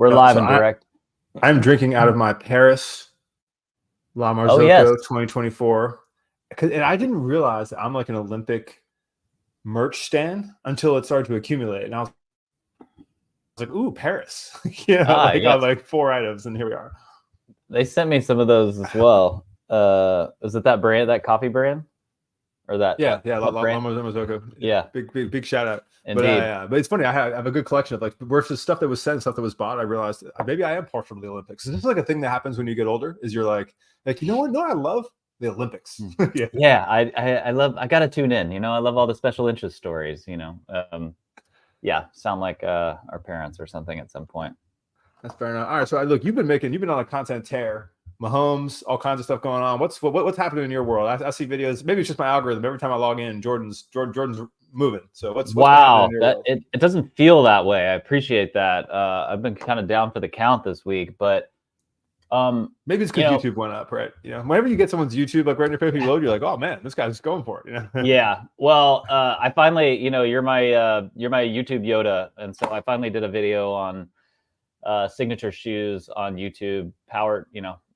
We're live and direct. I'm drinking out of my Paris La Marzocco Oh, yes. 2024. And I didn't realize that I'm like an Olympic merch stand until it started to accumulate. And I was like, ooh, Paris. Yes. I got like 4 items, and here we are. They sent me some of those as well. Is it that brand, that coffee brand? Or that La brand? Marzocco. Yeah. Big shout out. Indeed. But it's funny, I have a good collection of like versus stuff that was sent, stuff that was bought. I realized maybe I am partial to the Olympics. This is like a thing that happens when you get older, is you're like, you know what? No, I love the Olympics. Yeah, I love, I gotta tune in, I love all the special interest stories, yeah, sound like our parents or something at some point. That's fair enough. All right, so look, you've been on a content tear. Mahomes, all kinds of stuff going on. What's happening in your world? I see videos. Maybe it's just my algorithm. Every time I log in, Jordan's moving. So what's wow? It doesn't feel that way. I appreciate that. I've been kind of down for the count this week, but maybe it's because YouTube went up, right? Whenever you get someone's YouTube like right in your face, you load, you're like, oh man, this guy's going for it. Yeah. Well, I finally, you're my YouTube Yoda, and so I finally did a video on signature shoes on YouTube, powered,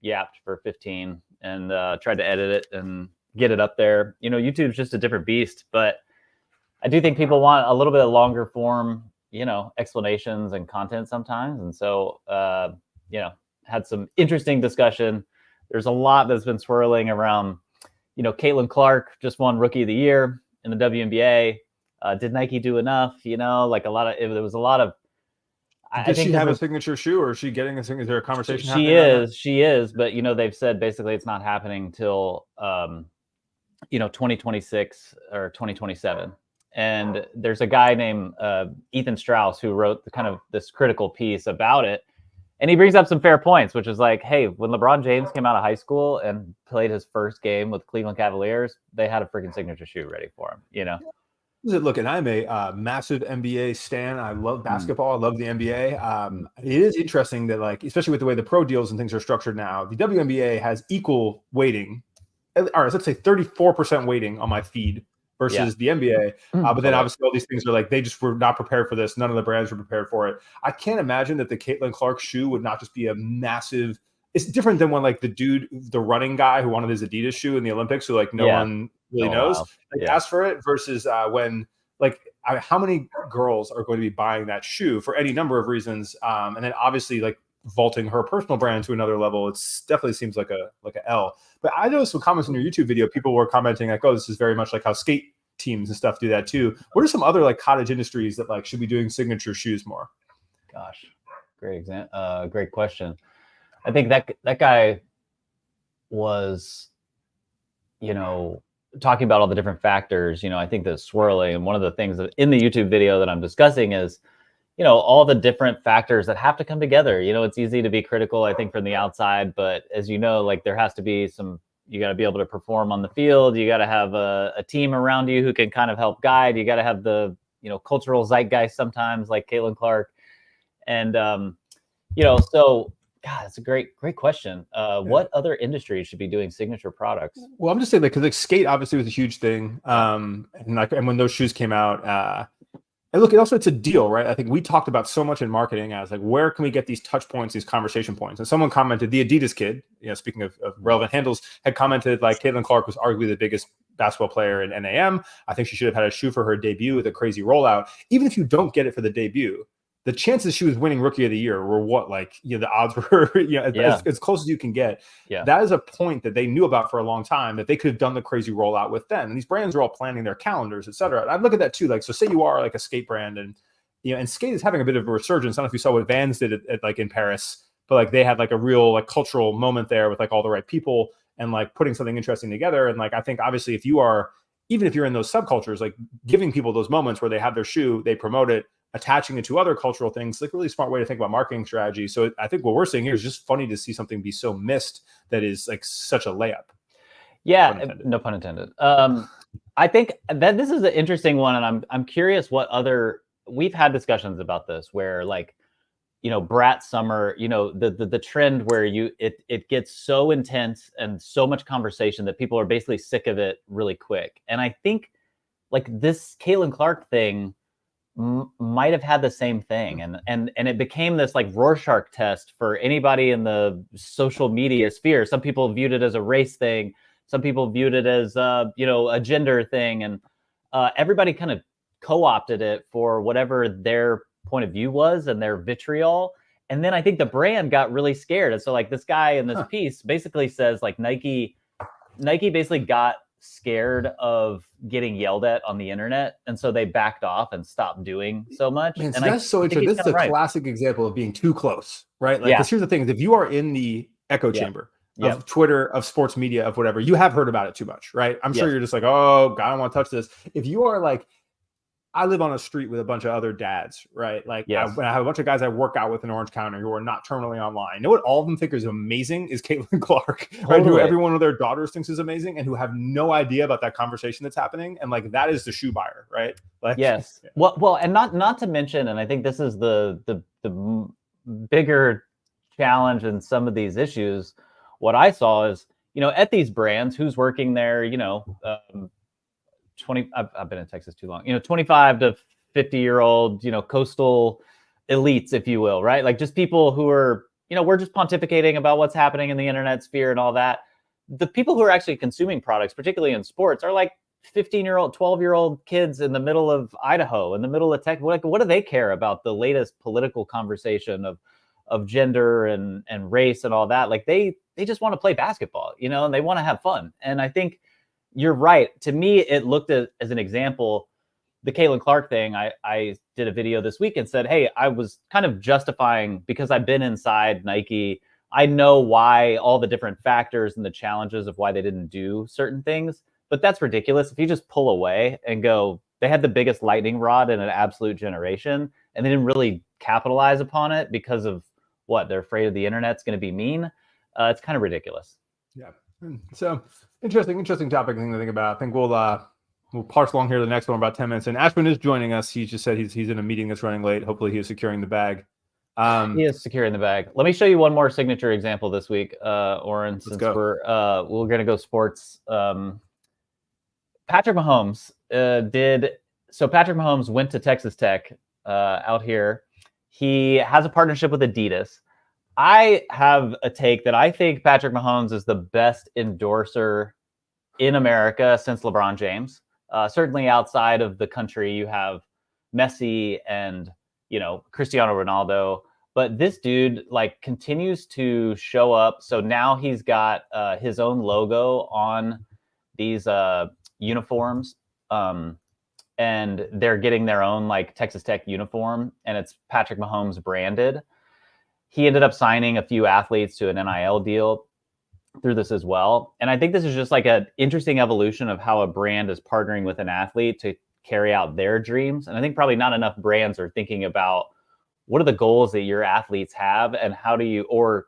yapped for 15, and tried to edit it and get it up there. YouTube's just a different beast, but I do think people want a little bit of longer form, explanations and content sometimes. And so, had some interesting discussion. There's a lot that's been swirling around, Caitlin Clark just won Rookie of the Year in the WNBA. Did Nike do enough? There was a lot of, Does she have a signature shoe, or is she getting a signature? Is there a conversation? She is, but they've said basically it's not happening till 2026 or 2027. And there's a guy named Ethan Strauss who wrote this critical piece about it, and he brings up some fair points, which is like, hey, when LeBron James came out of high school and played his first game with Cleveland Cavaliers, they had a freaking signature shoe ready for him. Look, and I'm a massive NBA stan. I love basketball. I love the NBA. It is interesting that, especially with the way the pro deals and things are structured now, the WNBA has equal weighting. All right, let's say 34% weighting on my feed versus the NBA. But then obviously all these things are they just were not prepared for this. None of the brands were prepared for it. I can't imagine that the Caitlin Clark shoe would not just be a massive. It's different than when the running guy who wanted his Adidas shoe in the Olympics, who no one really knows, asked for it, versus when how many girls are going to be buying that shoe for any number of reasons, and then obviously vaulting her personal brand to another level. It's definitely seems like a L. But I noticed some comments in your YouTube video. People were commenting oh, this is very much like how skate teams and stuff do that too. What are some other cottage industries that should be doing signature shoes more? Gosh, great question. I think that guy was, talking about all the different factors, I think that's swirling. And one of the things that in the YouTube video that I'm discussing is, all the different factors that have to come together. It's easy to be critical, I think, from the outside, but as there has to be you got to be able to perform on the field. You got to have a team around you who can kind of help guide. You got to have the, cultural zeitgeist sometimes, like Caitlin Clark. And, so God, that's a great question. What other industries should be doing signature products? Well, I'm just saying because skate obviously was a huge thing. And when those shoes came out, and look, it's a deal, right? I think we talked about so much in marketing as where can we get these touch points, these conversation points? And someone commented, the Adidas kid, speaking of relevant handles, had commented Caitlin Clark was arguably the biggest basketball player in NAM. I think she should have had a shoe for her debut with a crazy rollout. Even if you don't get it for the debut, the chances she was winning Rookie of the Year were what, the odds were, as close as you can get. Yeah. That is a point that they knew about for a long time, that they could have done the crazy rollout with then. And these brands are all planning their calendars, et cetera. And I look at that too. So say you are a skate brand, and, and skate is having a bit of a resurgence. I don't know if you saw what Vans did at in Paris, but they had a real cultural moment there with all the right people and putting something interesting together. And I think obviously even if you're in those subcultures, giving people those moments where they have their shoe, they promote it, attaching it to other cultural things, a really smart way to think about marketing strategy. So I think what we're seeing here is just funny to see something be so missed that is such a layup. Yeah, no pun intended. I think that this is an interesting one, and I'm curious what we've had discussions about this where brat summer, the trend where it gets so intense and so much conversation that people are basically sick of it really quick. And I think this Caitlin Clark thing might have had the same thing, and it became this like Rorschach test for anybody in the social media sphere. Some people viewed it as a race thing, some people viewed it as a gender thing, and everybody kind of co-opted it for whatever their point of view was and their vitriol. And then I think the brand got really scared, and so like this guy in this piece basically says like Nike basically got scared of getting yelled at on the internet, and so they backed off and stopped doing so much. Man, so and that's so interesting. This is a classic example of being too close, right? Like, because here's the thing: is if you are in the echo chamber of Twitter, of sports media, of whatever, you have heard about it too much, right? I'm sure you're just like, oh God, I don't want to touch this. If you are like, I live on a street with a bunch of other dads, right? Like I have a bunch of guys I work out with in Orange County who are not terminally online. You know what all of them think is amazing is Caitlin Clark, right? Who every one of their daughters thinks is amazing and who have no idea about that conversation that's happening. And like, that is the shoe buyer, right? Like, Well, and not to mention, and I think this is the bigger challenge in some of these issues. What I saw is, at these brands, who's working there, 20, I've been in Texas too long, 25 to 50-year-old, coastal elites, if you will, right? Like just people who are, we're just pontificating about what's happening in the internet sphere and all that. The people who are actually consuming products, particularly in sports, are like 15-year-old, 12-year-old kids in the middle of Idaho, in the middle of Texas. What do they care about the latest political conversation of gender and race and all that? Like they just want to play basketball, and they want to have fun. And I think you're right. To me, it looked as an example, the Caitlin Clark thing. I did a video this week and said, hey, I was kind of justifying, because I've been inside Nike. I know why, all the different factors and the challenges of why they didn't do certain things, but that's ridiculous. If you just pull away and go, they had the biggest lightning rod in an absolute generation, and they didn't really capitalize upon it because of what? They're afraid of the internet's going to be mean. It's kind of ridiculous. Yeah. So interesting topic thing to think about. I think we'll parse along here the next one about 10 minutes. And Ashwin is joining us. He just said he's in a meeting that's running late. Hopefully he is securing the bag. He is securing the bag. Let me show you one more signature example this week, Oren, since we're going to go sports. Patrick Mahomes Patrick Mahomes went to Texas Tech out here. He has a partnership with Adidas. I have a take that I think Patrick Mahomes is the best endorser in America since LeBron James. Certainly outside of the country, you have Messi and, Cristiano Ronaldo. But this dude continues to show up. So now he's got his own logo on these uniforms. And they're getting their own Texas Tech uniform, and it's Patrick Mahomes branded. He ended up signing a few athletes to an NIL deal through this as well. And I think this is just an interesting evolution of how a brand is partnering with an athlete to carry out their dreams. And I think probably not enough brands are thinking about what are the goals that your athletes have, and how do you, or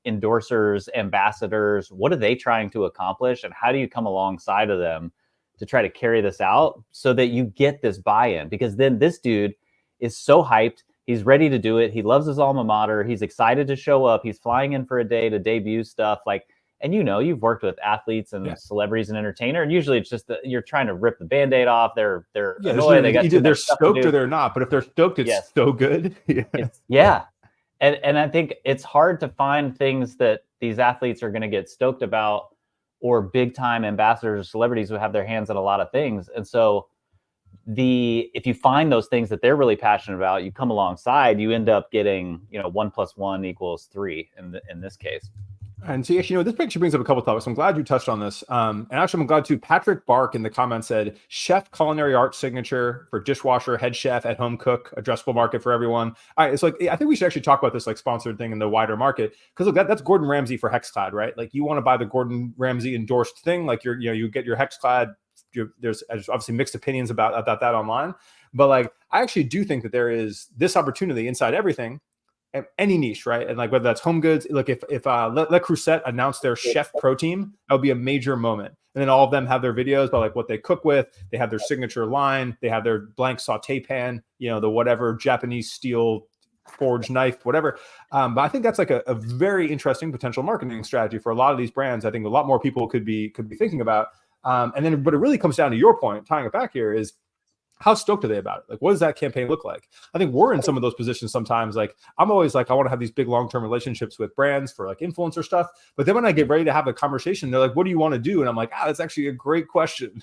endorsers, ambassadors, what are they trying to accomplish, and how do you come alongside of them to try to carry this out so that you get this buy-in? Because then this dude is so hyped. He's ready to do it. He loves his alma mater. He's excited to show up. He's flying in for a day to debut stuff. And you've worked with athletes and celebrities and entertainers, and usually it's just that you're trying to rip the Band-Aid off. They're annoyed. Either they're stoked or they're not. But if they're stoked, it's so good. And I think it's hard to find things that these athletes are going to get stoked about, or big time ambassadors or celebrities who have their hands in a lot of things. And so if you find those things that they're really passionate about, you come alongside, you end up getting, 1 + 1 = 3 in this case. And so actually, this picture brings up a couple of topics. I'm glad you touched on this. And actually, I'm glad too. Patrick Bark in the comments said, chef culinary art signature for dishwasher, head chef, at home cook, addressable market for everyone. All right, it's I think we should actually talk about this sponsored thing in the wider market, because look, that's Gordon Ramsay for Hexclad, right? You want to buy the Gordon Ramsay endorsed thing, you get your Hexclad. There's obviously mixed opinions about that online, but I actually do think that there is this opportunity inside everything. Any niche, right? And whether that's home goods, if Le Creuset announced their chef pro team, that would be a major moment. And then all of them have their videos about what they cook with. They have their signature line. They have their blank saute pan, the whatever Japanese steel forged knife, whatever. But I think that's a very interesting potential marketing strategy for a lot of these brands. I think a lot more people could be thinking about. And then, but it really comes down to your point, tying it back here, is how stoked are they about it? Like, what does that campaign look like? I think we're in some of those positions sometimes. Like, I'm always like, I want to have these big long-term relationships with brands for like influencer stuff. But then when I get ready to have a conversation, they're like, what do you want to do? And I'm like, that's actually a great question.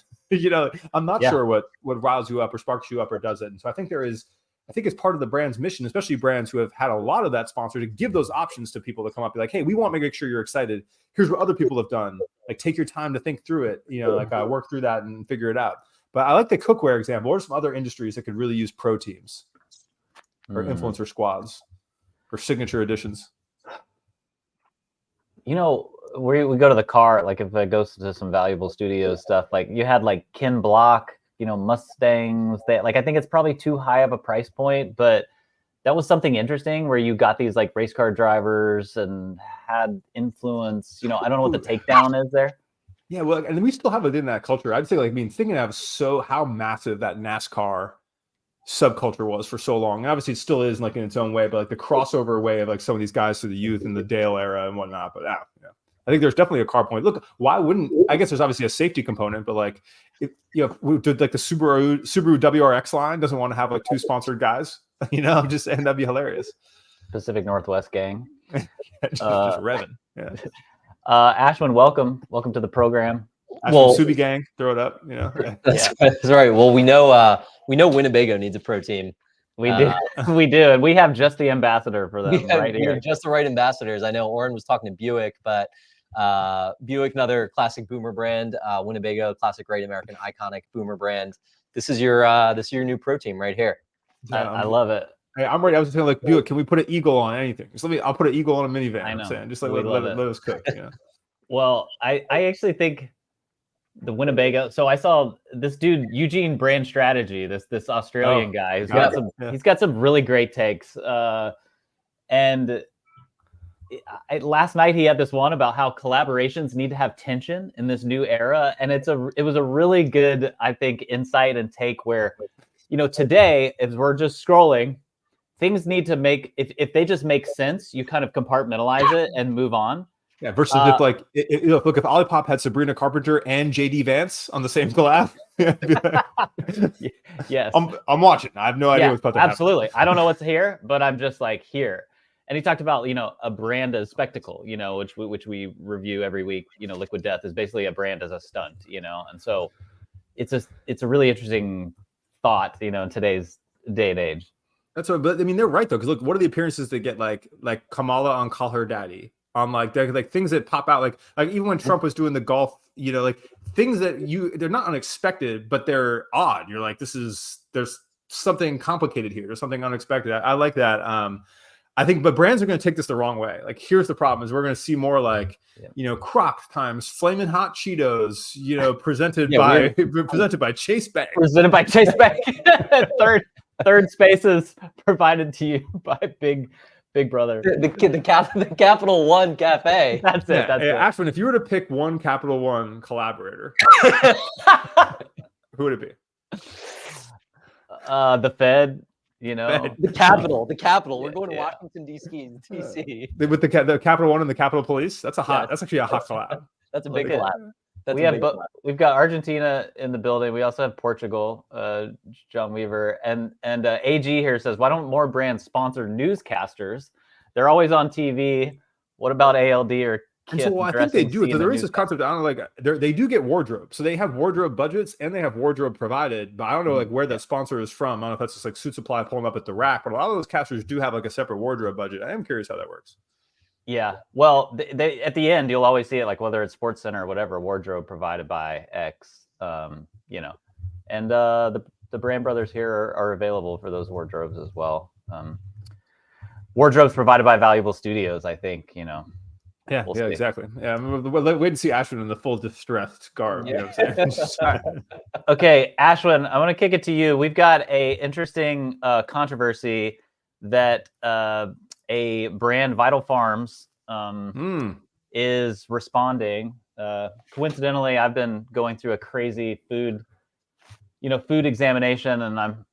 I'm not sure what riles you up or sparks you up or doesn't. And so I think it's part of the brand's mission, especially brands who have had a lot of that sponsor, to give those options to people to come up and be like, hey, we want to make sure you're excited. Here's what other people have done. Like, take your time to think through it, work through that and figure it out. But I like the cookware example. What are some other industries that could really use pro teams or influencer squads or signature editions? We go to the car, like if it goes to some Valuable Studios stuff, like you had like Ken Block, Mustangs. I think it's probably too high of a price point, but that was something interesting where you got these like race car drivers and had influence. I don't know what the takedown is there. Yeah, well, and we still have it in that culture. I'd say, thinking of how massive that NASCAR subculture was for so long. And obviously, it still is in its own way, but like the crossover way of like some of these guys through the youth and the Dale era and whatnot. But I think there's definitely a car point. Look, why wouldn't? I guess there's obviously a safety component, but like, we did like the Subaru WRX line doesn't want to have like two sponsored guys. And that'd be hilarious. Pacific Northwest gang, just revving. Yeah. Ashwin, welcome to the program. Subi gang, throw it up. That's right. Well, we know Winnebago needs a pro team. We do, and we have just the ambassador for them here. Just the right ambassadors. I know Oren was talking to Buick, but Buick, another classic boomer brand. Winnebago, classic Great American iconic boomer brand. This is your new pro team right here. Yeah, I love it. Hey, I'm ready. I was saying, like, Buick, can we put an eagle on anything? I'll put an eagle on a minivan. I know. I'm saying, just like let us cook. Well, I actually think the Winnebago. So I saw this dude, Eugene Brand Strategy, this Australian guy. He's got some really great takes. And last night he had this one about how collaborations need to have tension in this new era, and it was a really good, I think, insight and take where, today, if we're just scrolling, things need to if they just make sense, you kind of compartmentalize it and move on. Yeah, versus look, if Olipop had Sabrina Carpenter and JD Vance on the same collab. Yes. I'm watching. I have no idea what's about to happen. Absolutely. I don't know what's here, but I'm just like here. And he talked about, a brand as spectacle, which we review every week. Liquid Death is basically a brand as a stunt, and so it's a really interesting thought, in today's day and age. That's what, but I mean, they're right though, because look, what are the appearances that get like Kamala on Call Her Daddy, on like things that pop out, like even when Trump was doing the golf, things that they're not unexpected, but they're odd. You're like, there's something complicated here. There's something unexpected. I like that. I think, but brands are going to take this the wrong way. Like, here's the problem: is we're going to see more like, Croc times Flamin' Hot Cheetos, presented by Chase Bank. Presented by Chase Bank. Third spaces provided to you by Big Brother. The Capital One Cafe. That's it. That's it. Ashwin, if you were to pick one Capital One collaborator, who would it be? The Fed. The capital. We're going to Washington D.C. with the Capital One and the Capitol Police. That's actually a hot collab. That's a big collab. We've got Argentina in the building. We also have Portugal, John Weaver, and AG here says, why don't more brands sponsor newscasters? They're always on TV. What about ALD or Kit? So, I think they do it. There is this concept. I don't know, they do get wardrobe, so they have wardrobe budgets and they have wardrobe provided. But I don't know where that sponsor is from. I don't know if that's just like Suit Supply pulling up at the rack. But a lot of those casters do have like a separate wardrobe budget. I am curious how that works. Yeah, well, they at the end you'll always see it, like whether it's Sports Center or whatever, wardrobe provided by X. And the brand brothers here are available for those wardrobes as well. Wardrobes provided by Valuable Studios, I think. Yeah, exactly. Yeah, we'll wait to see Ashwin in the full distressed garb. Yeah. Okay, Ashwin, I want to kick it to you. We've got a interesting controversy that a brand, Vital Farms, is responding. Coincidentally, I've been going through a crazy food examination, and I'm,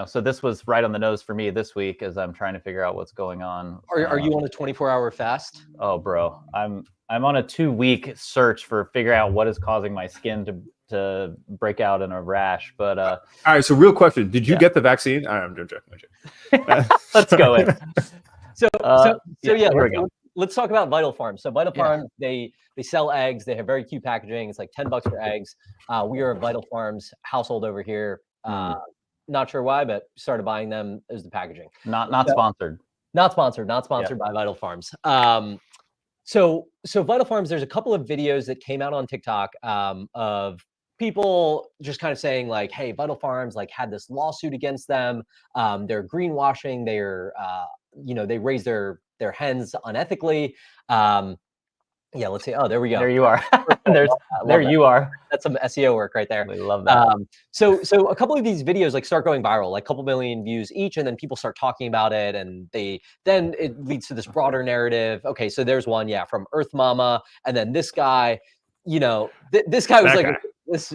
so this was right on the nose for me this week as I'm trying to figure out what's going on. Are you on a 24-hour fast? Oh, bro, I'm on a 2-week search for figuring out what is causing my skin to to break out in a rash. But all right. So real question: did you Yeah. get the vaccine? I'm joking. let's go in. So yeah, here we go. let's talk about Vital Farms. So Vital Yeah. Farms, they sell eggs. They have very cute packaging. It's like $10 for eggs. We are a Vital Farms household over here. Not sure why, but started buying them as the packaging. Not So- sponsored. Not sponsored by Vital Farms. So Vital Farms, there's a couple of videos that came out on TikTok of people just kind of saying like, hey, Vital Farms like had this lawsuit against them. They're greenwashing. They're they raise their hens unethically. Yeah, let's see. Oh, there we go. There you are. There you are. That's some SEO work right there. We love that. So a couple of these videos like start going viral, like a couple million views each, and then people start talking about it, and then it leads to this broader narrative. Okay, so there's one, yeah, from Earth Mama, and then this guy, this guy was That like guy. this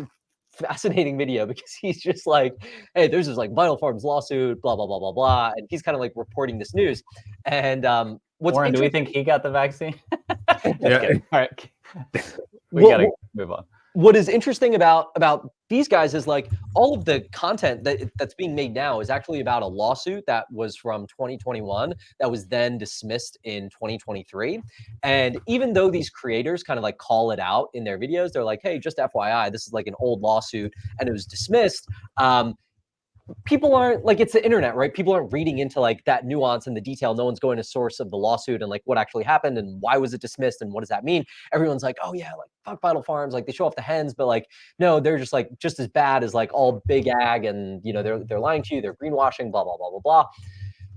fascinating video because he's just like, hey, there's this like Vital Farms lawsuit, blah blah blah blah blah, and he's kind of like reporting this news. And what's Warren, do we interesting- think he got the vaccine? Yeah. All right. We Well, gotta move on. what is interesting about these guys is like all of the content that's being made now is actually about a lawsuit that was from 2021 that was then dismissed in 2023. And even though these creators kind of like call it out in their videos, they're like, hey, just FYI, this is like an old lawsuit and it was dismissed. People aren't like, it's the internet, right? People aren't reading into like that nuance and the detail. No one's going to source of the lawsuit and like what actually happened and why was it dismissed and what does that mean? Everyone's like, oh yeah, like fuck Vital Farms, like they show off the hens, but like no, they're just like just as bad as like all big ag, and they're lying to you, they're greenwashing, blah blah blah blah blah.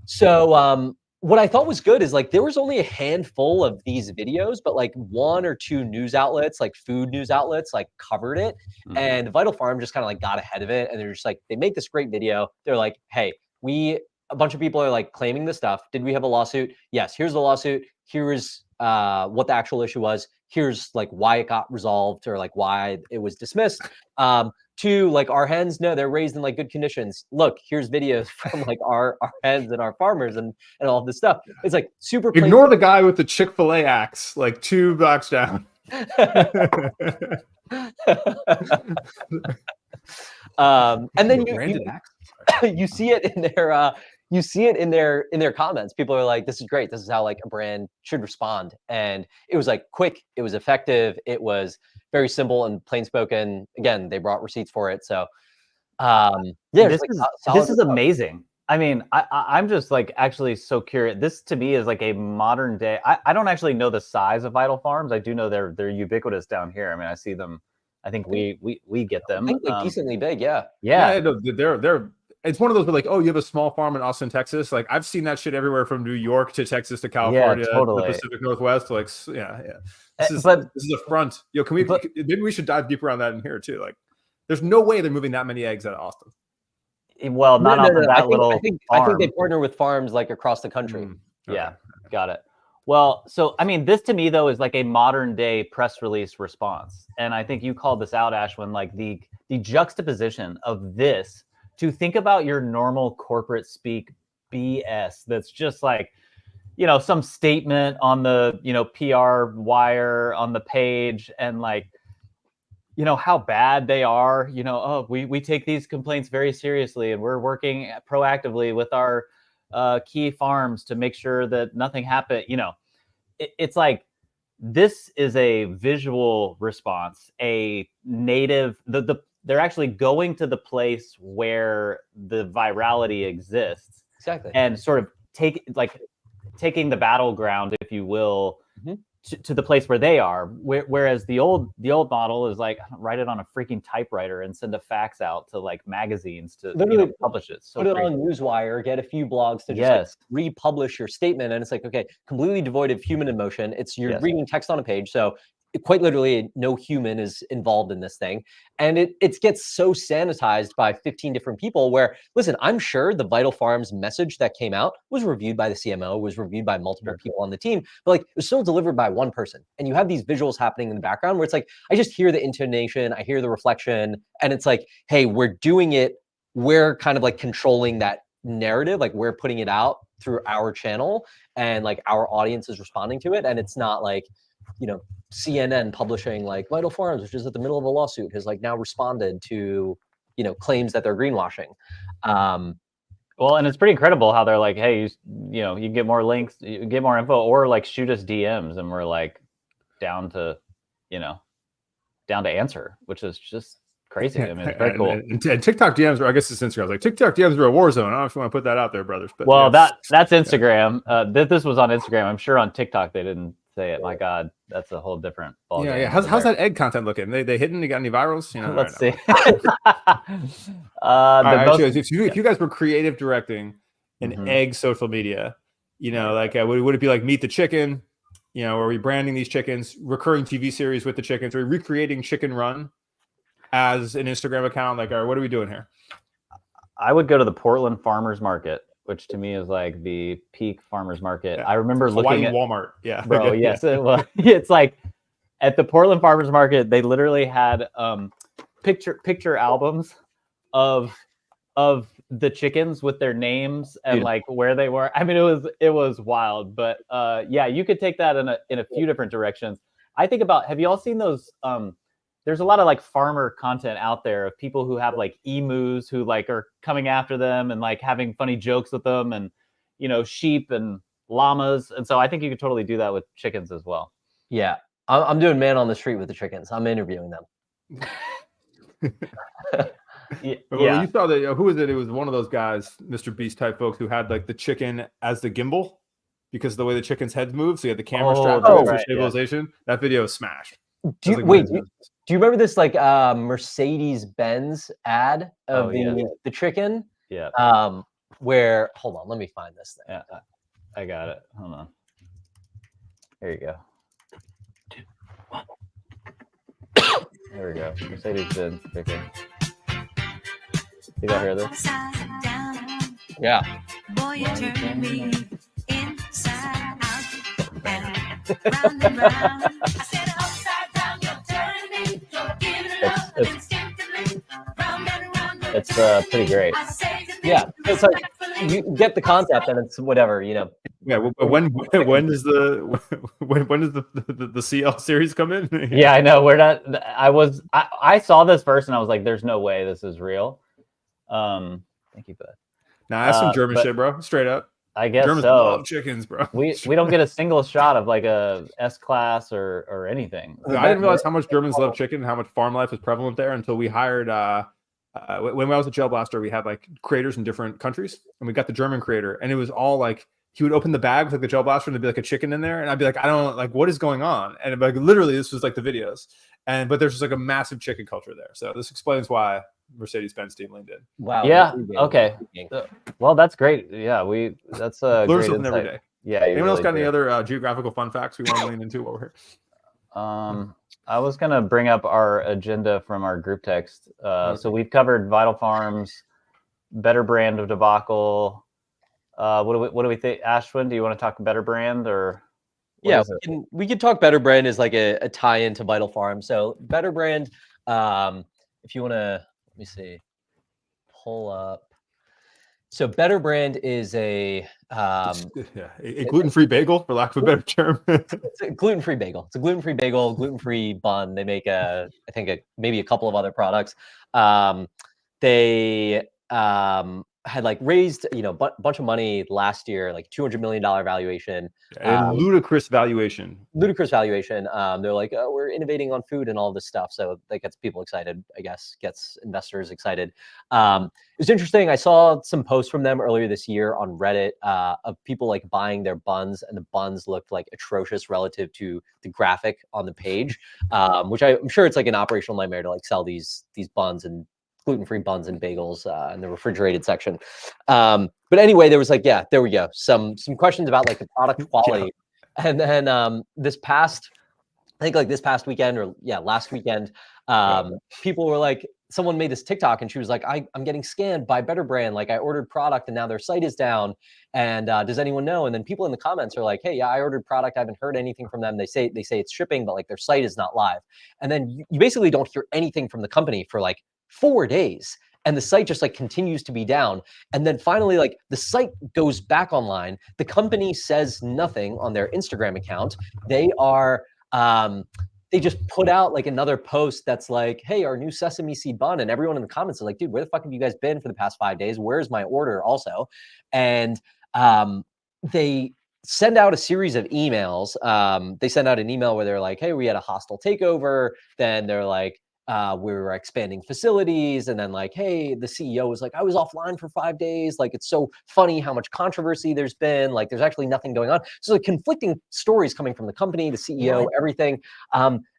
So what I thought was good is like there was only a handful of these videos, but like one or two news outlets, like food news outlets, like covered it. And Vital Farm just kind of like got ahead of it. And they're just like, they make this great video. They're like, hey, a bunch of people are like claiming this stuff. Did we have a lawsuit? Yes, here's the lawsuit. Here's what the actual issue was. Here's like why it got resolved or like why it was dismissed. To like our hens, no, they're raised in like good conditions. Look, here's videos from like our hens and our farmers and all of this stuff. It's like super plain. Ignore the guy with the Chick-fil-A axe, like 2 blocks down. And then Branded axe. you see it in their comments. People are like, this is great. This is how like a brand should respond. And it was like quick, it was effective, it was very simple and plain spoken. Again, they brought receipts for it. So this is amazing. I mean, I'm just like actually so curious. This to me is like a modern day. I don't actually know the size of Vital Farms. I do know they're ubiquitous down here. I mean, I see them. I think we get them. I think like decently big, yeah. Yeah. No, they're. It's one of those where like, oh, you have a small farm in Austin, Texas. Like I've seen that shit everywhere from New York to Texas to California, totally. to the Pacific Northwest. Like, yeah. This is a front. Yo, maybe we should dive deeper on that in here too. Like, there's no way they're moving that many eggs out of Austin. Well, not off of that little I think they partner with farms like across the country. Okay. Yeah, got it. Well, so I mean, this to me though is like a modern day press release response, and I think you called this out, Ashwin, like the juxtaposition of this to think about your normal corporate speak BS that's just like, some statement on the PR wire on the page, and like, how bad they are, oh, we take these complaints very seriously and we're working proactively with our key farms to make sure that nothing happened. It's like, this is a visual response, a native, they're actually going to the place where the virality exists. Exactly. And sort of taking the battleground, if you will, to the place where they are, whereas the old model is like, write it on a freaking typewriter and send a fax out to like magazines to literally publish it. So put it on Newswire, get a few blogs to just yes. republish your statement, and it's like, okay, completely devoid of human emotion. You're Yes. reading text on a page, so quite literally no human is involved in this thing, and it gets so sanitized by 15 different people where, listen, I'm sure the Vital Farms message that came out was reviewed by the CMO, was reviewed by multiple people on the team, but like it was still delivered by one person. And you have these visuals happening in the background where it's like, I just hear the intonation, I hear the reflection, and it's like, hey, we're doing it, we're kind of like controlling that narrative, like we're putting it out through our channel and like our audience is responding to it, and it's not like CNN publishing like Vital Farms, which is at the middle of a lawsuit, has like now responded to claims that they're greenwashing. Well, and it's pretty incredible how they're like, hey, you can get more links, you get more info, or like shoot us DMs, and we're like down to answer, which is just crazy. I mean, it's very cool. And TikTok DMs, or I guess it's Instagram. Like TikTok DMs are a war zone. I don't know if you want to put that out there, brothers. But well, that's Instagram. This was on Instagram. I'm sure on TikTok they didn't say it. My God, that's a whole different ball game. How's that egg content looking? They hidden? You got any virals? Let's see. If you guys were creative directing an egg social media, would it be like Meet the Chicken? Are we branding these chickens, recurring TV series with the chickens? Are we recreating Chicken Run as an Instagram account? Like, what are we doing here? I would go to the Portland Farmers Market, which to me is like the peak farmers market. Yeah. I remember looking at Walmart. Yeah, bro. Yes, it's like at the Portland Farmers Market, they literally had picture albums of the chickens with their names and like where they were. I mean, it was wild, but you could take that in a few different directions. I think about, have you all seen those? There's a lot of like farmer content out there of people who have like emus who like are coming after them and like having funny jokes with them, and sheep and llamas. And so I think you could totally do that with chickens as well. Yeah, I'm doing man on the street with the chickens. I'm interviewing them. When you saw who was it? It was one of those guys, Mr. Beast type folks, who had like the chicken as the gimbal because of the way the chicken's heads move. So you had the camera strap for stabilization. Yeah. That video is smashed. Do you remember this like Mercedes-Benz ad of the chicken? Yeah. Where hold on, let me find this thing. Yeah, I got it. Hold on. Here you go. 2, 1. There we go. Mercedes-Benz chicken. You don't hear this? Yeah. Boy, you turn me inside out and round and round. I said upside down, you're turning me. You're giving it up instinctively. Round and round. It's pretty great. Yeah, it's like you get the concept, and it's whatever. Yeah, but when does the CL series come in? Yeah, I know. We're not. I saw this first, and I was like, "There's no way this is real." Thank you, bud. Nah, that's some German shit, bro. Straight up. I guess Germans so. love chickens, bro. We don't get a single shot of like a S-Class or anything. I didn't realize how much Germans love chicken and how much farm life is prevalent there until we hired. When I was at Gel Blaster, we had like creators in different countries, and we got the German creator, and it was all like he would open the bag with like the Gel Blaster, and there'd be like a chicken in there, and I'd be like, I don't like what is going on, and like literally this was like the videos, but there's just like a massive chicken culture there, so this explains why Mercedes-Benz team leaned in. Wow. Yeah. Okay. Well, that's great. Yeah, that's a learn great something insight. every day. Yeah. Anyone else got any other geographical fun facts we want to lean into over here? I was gonna bring up our agenda from our group text. So we've covered Vital Farms, Better Brand of debacle. What do we think, Ashwin? Do you want to talk Better Brand or? Yeah, we could talk Better Brand as like a tie-in to Vital Farms. So Better Brand, if you want to, let me see, pull up. So Better Brand is a gluten-free bagel, for lack of a better term. It's a gluten-free bagel. It's a gluten-free bagel, gluten-free bun. They make maybe a couple of other products. They had like raised bunch of money last year, like $200 million valuation. Ludicrous valuation. They're like, oh, we're innovating on food and all this stuff, so that gets people excited, I guess, gets investors excited. It was interesting. I saw some posts from them earlier this year on Reddit of people like buying their buns, and the buns looked like atrocious relative to the graphic on the page, which I'm sure it's like an operational nightmare to like sell these buns and gluten-free buns and bagels in the refrigerated section. But anyway, there was like, there we go. Some questions about like the product quality. Yeah. And then this past weekend or last weekend, people were like, someone made this TikTok and she was like, I'm getting scammed by Better Brand. Like I ordered product and now their site is down. And does anyone know? And then people in the comments are like, hey, yeah, I ordered product. I haven't heard anything from them. They say it's shipping, but like their site is not live. And then you basically don't hear anything from the company for like 4 days, and the site just like continues to be down. And then finally, like the site goes back online. The company says nothing on their Instagram account. They are They just put out like another post that's like, hey, our new sesame seed bun. And everyone in the comments is like, dude, where the fuck have you guys been for the past 5 days? Where's my order also? And they send out a series of emails. They send out an email where they're like, hey, we had a hostile takeover. Then they're like, we were expanding facilities. And then like, hey, the CEO was like, I was offline for 5 days. Like, it's so funny how much controversy there's been. Like, there's actually nothing going on. So the conflicting stories coming from the company, the CEO, everything.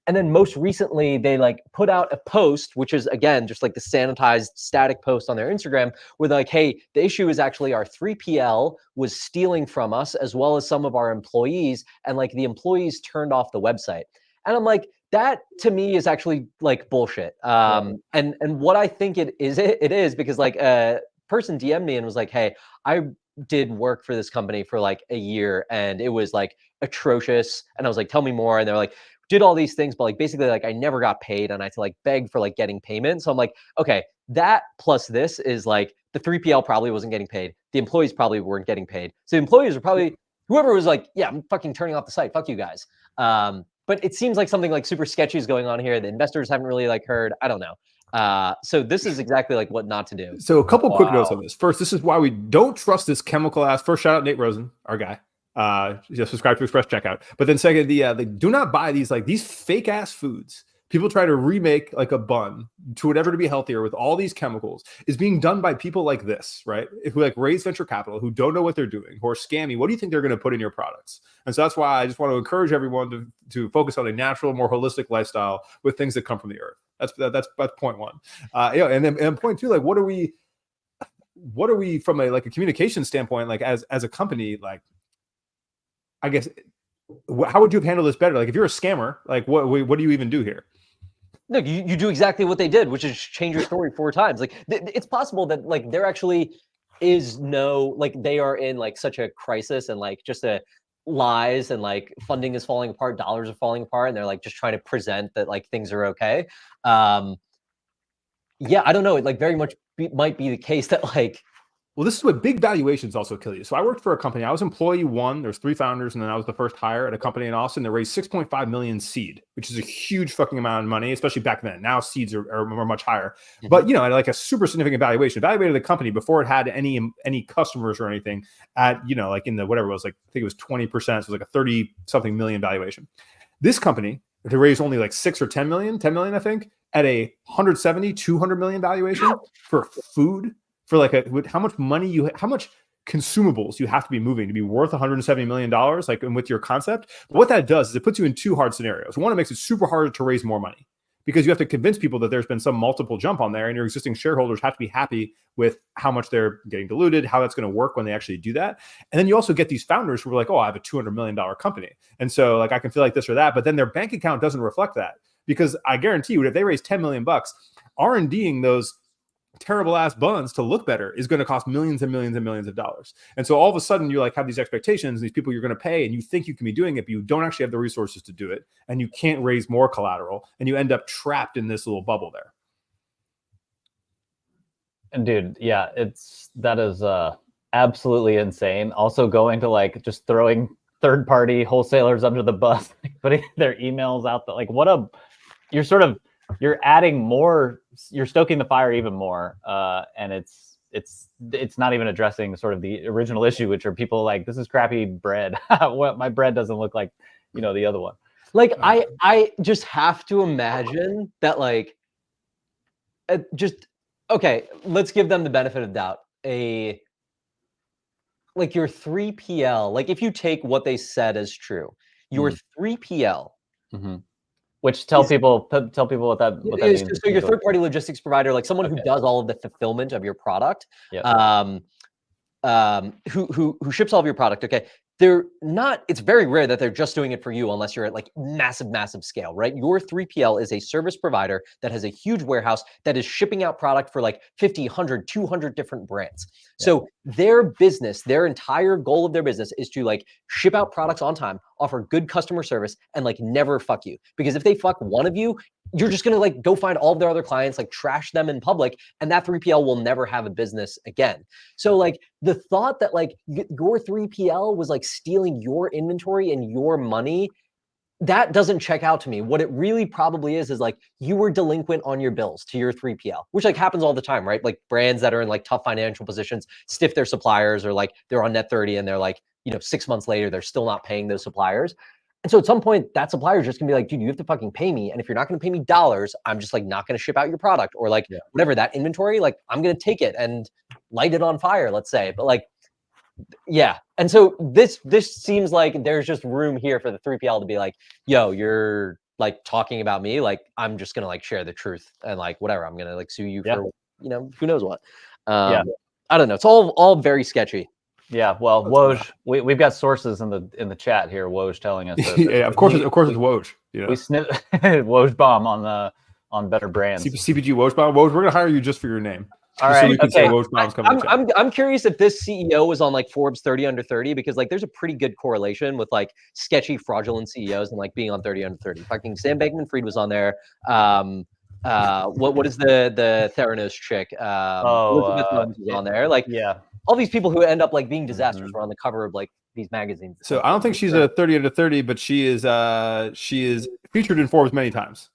And then most recently, they like put out a post, which is again, just like the sanitized static post on their Instagram where they're like, hey, the issue is actually our 3PL was stealing from us as well as some of our employees. And like the employees turned off the website. And I'm like, that to me is actually like bullshit. And what I think it is because like a person DM'd me and was like, hey, I did work for this company for like a year and it was like atrocious. And I was like, tell me more. And they're like, did all these things, but like basically like I never got paid and I had to like beg for like getting payment. So I'm like, okay, that plus this is like the 3PL probably wasn't getting paid. The employees probably weren't getting paid. So the employees are probably, whoever was like, yeah, I'm fucking turning off the site. Fuck you guys. But it seems like something like super sketchy is going on here. The investors haven't really like heard. I don't know. So this is exactly like what not to do. So a couple quick notes on this. First, this is why we don't trust this chemical ass. First, shout out Nate Rosen, our guy. Just subscribe to Express Checkout. But then second, they do not buy these like these fake ass foods. People try to remake like a bun to whatever to be healthier with all these chemicals is being done by people like this, right? Who like raise venture capital, who don't know what they're doing, who are scammy. What do you think they're going to put in your products? And so that's why I just want to encourage everyone to focus on a natural, more holistic lifestyle with things that come from the earth. That's point one. And then point two, like what are we from a like a communication standpoint, like as a company, like I guess how would you have handled this better? Like if you're a scammer, like what do you even do here? No, you do exactly what they did, which is change your story 4 times. Like it's possible that like there actually is no, like they are in like such a crisis and like just a lies and like funding is falling apart, dollars are falling apart, and they're like just trying to present that like things are okay. Yeah, I don't know. It like very much might be the case that like. Well, this is what big valuations also kill you. So I worked for a company. I was employee 1. There's 3 founders, and then I was the first hire at a company in Austin that raised 6.5 million seed, which is a huge fucking amount of money, especially back then. Now seeds are much higher. Mm-hmm. But you know, at like a super significant valuation, evaluated the company before it had any customers or anything at, you know, like in the whatever it was, like I think it was 20%, so it was like a 30-something million valuation. This company, they raised only like 6 or 10 million, I think, at a 170, 200 million valuation for food. For like how much money how much consumables you have to be moving to be worth $170 million, like, and with your concept. But what that does is it puts you in 2 hard scenarios. One, it makes it super hard to raise more money because you have to convince people that there's been some multiple jump on there, and your existing shareholders have to be happy with how much they're getting diluted, how that's going to work when they actually do that. And then you also get these founders who are like, oh, I have a $200 million company, and so like I can feel like this or that, but then their bank account doesn't reflect that, because I guarantee you, if they raise $10 million, R&Ding those terrible ass buns to look better is going to cost millions and millions and millions of dollars. And so all of a sudden you like have these expectations, these people you're going to pay, and you think you can be doing it, but you don't actually have the resources to do it, and you can't raise more collateral, and you end up trapped in this little bubble there. And dude, yeah, that is absolutely insane. Also going to like just throwing third-party wholesalers under the bus, like putting their emails out there, like you're adding more, you're stoking the fire even more, and it's not even addressing sort of the original issue, which are people like, this is crappy bread. Well, my bread doesn't look like, you know, the other one. Like I just have to imagine that like okay, let's give them the benefit of doubt. Like your 3PL, like if you take what they said as true, your 3PL. Mm-hmm. Which tell people what that means. So your third-party logistics provider, like someone who does all of the fulfillment of your product, who ships all of your product. Okay, they're not. It's very rare that they're just doing it for you, unless you're at like massive scale, right? Your 3PL is a service provider that has a huge warehouse that is shipping out product for like 50, 100, 200 different brands. Yeah. So their business, their entire goal of their business is to like ship out products on time, offer good customer service, and like never fuck you. Because if they fuck one of you, you're just gonna like go find all of their other clients, like trash them in public, and that 3PL will never have a business again. So like the thought that like your 3PL was like stealing your inventory and your money that doesn't check out to me. What it really probably is like you were delinquent on your bills to your 3PL, which like happens all the time, right? Like brands that are in like tough financial positions stiff their suppliers, or like they're on net 30 and they're like, 6 months later, they're still not paying those suppliers. And so at some point, that supplier is just gonna be like, dude, you have to fucking pay me. And if you're not gonna pay me dollars, I'm just like not gonna ship out your product, or like whatever that inventory, like I'm gonna take it and light it on fire, let's say. But like, yeah. And so this seems like there's just room here for the 3PL to be like, yo, you're like talking about me. Like, I'm just gonna like share the truth and like whatever. I'm gonna like sue you for, who knows what. I don't know. It's all very sketchy. Yeah, well, Woj, we've got sources in the chat here. Woj telling us. That, yeah, of course it's Woj. We snip Woj bomb on Better Brands. CPG Woj bomb. Woj, we're gonna hire you just for your name. All right. So okay. Woj bombs coming I'm curious if this CEO was on like Forbes 30 under 30, because like there's a pretty good correlation with like sketchy, fraudulent CEOs and like being on 30 under 30. Fucking Sam Bankman-Fried was on there. What is the Theranos chick? Elizabeth Holmes was on there. Like, all these people who end up like being disasters were on the cover of like these magazines. So I don't think she's a 30 under 30, but she is featured in Forbes many times.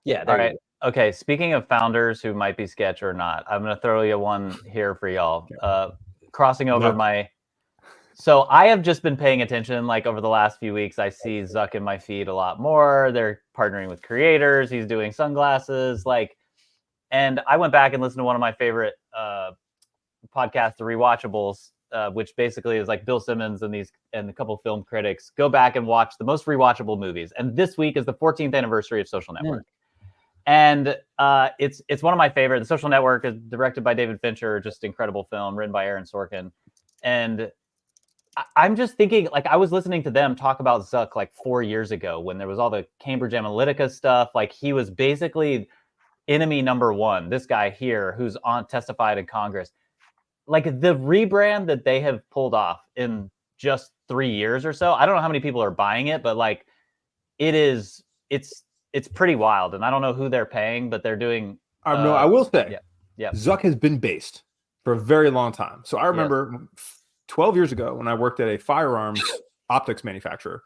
Yeah. All right. Okay. Speaking of founders who might be sketch or not, I'm gonna throw you one here for y'all. Crossing over So I have just been paying attention. Like over the last few weeks, I see Zuck in my feed a lot more. They're partnering with creators. He's doing sunglasses. And I went back and listened to one of my favorite podcast, The Rewatchables, which basically is like Bill Simmons and a couple of film critics go back and watch the most rewatchable movies. And this week is the 14th anniversary of Social Network. And it's one of my favorite. The Social Network is directed by David Fincher, just incredible film, written by Aaron Sorkin. And I'm just thinking, like, I was listening to them talk about Zuck like 4 years ago when there was all the Cambridge Analytica stuff. Like, he was basically enemy number one, this guy here who's testified in Congress. Like, the rebrand that they have pulled off in just 3 years or so, I don't know how many people are buying it, but like, it's pretty wild. And I don't know who they're paying, but they're doing. No, I will say, yeah, Zuck has been based for a very long time. So I remember 12 years ago when I worked at a firearms optics manufacturer,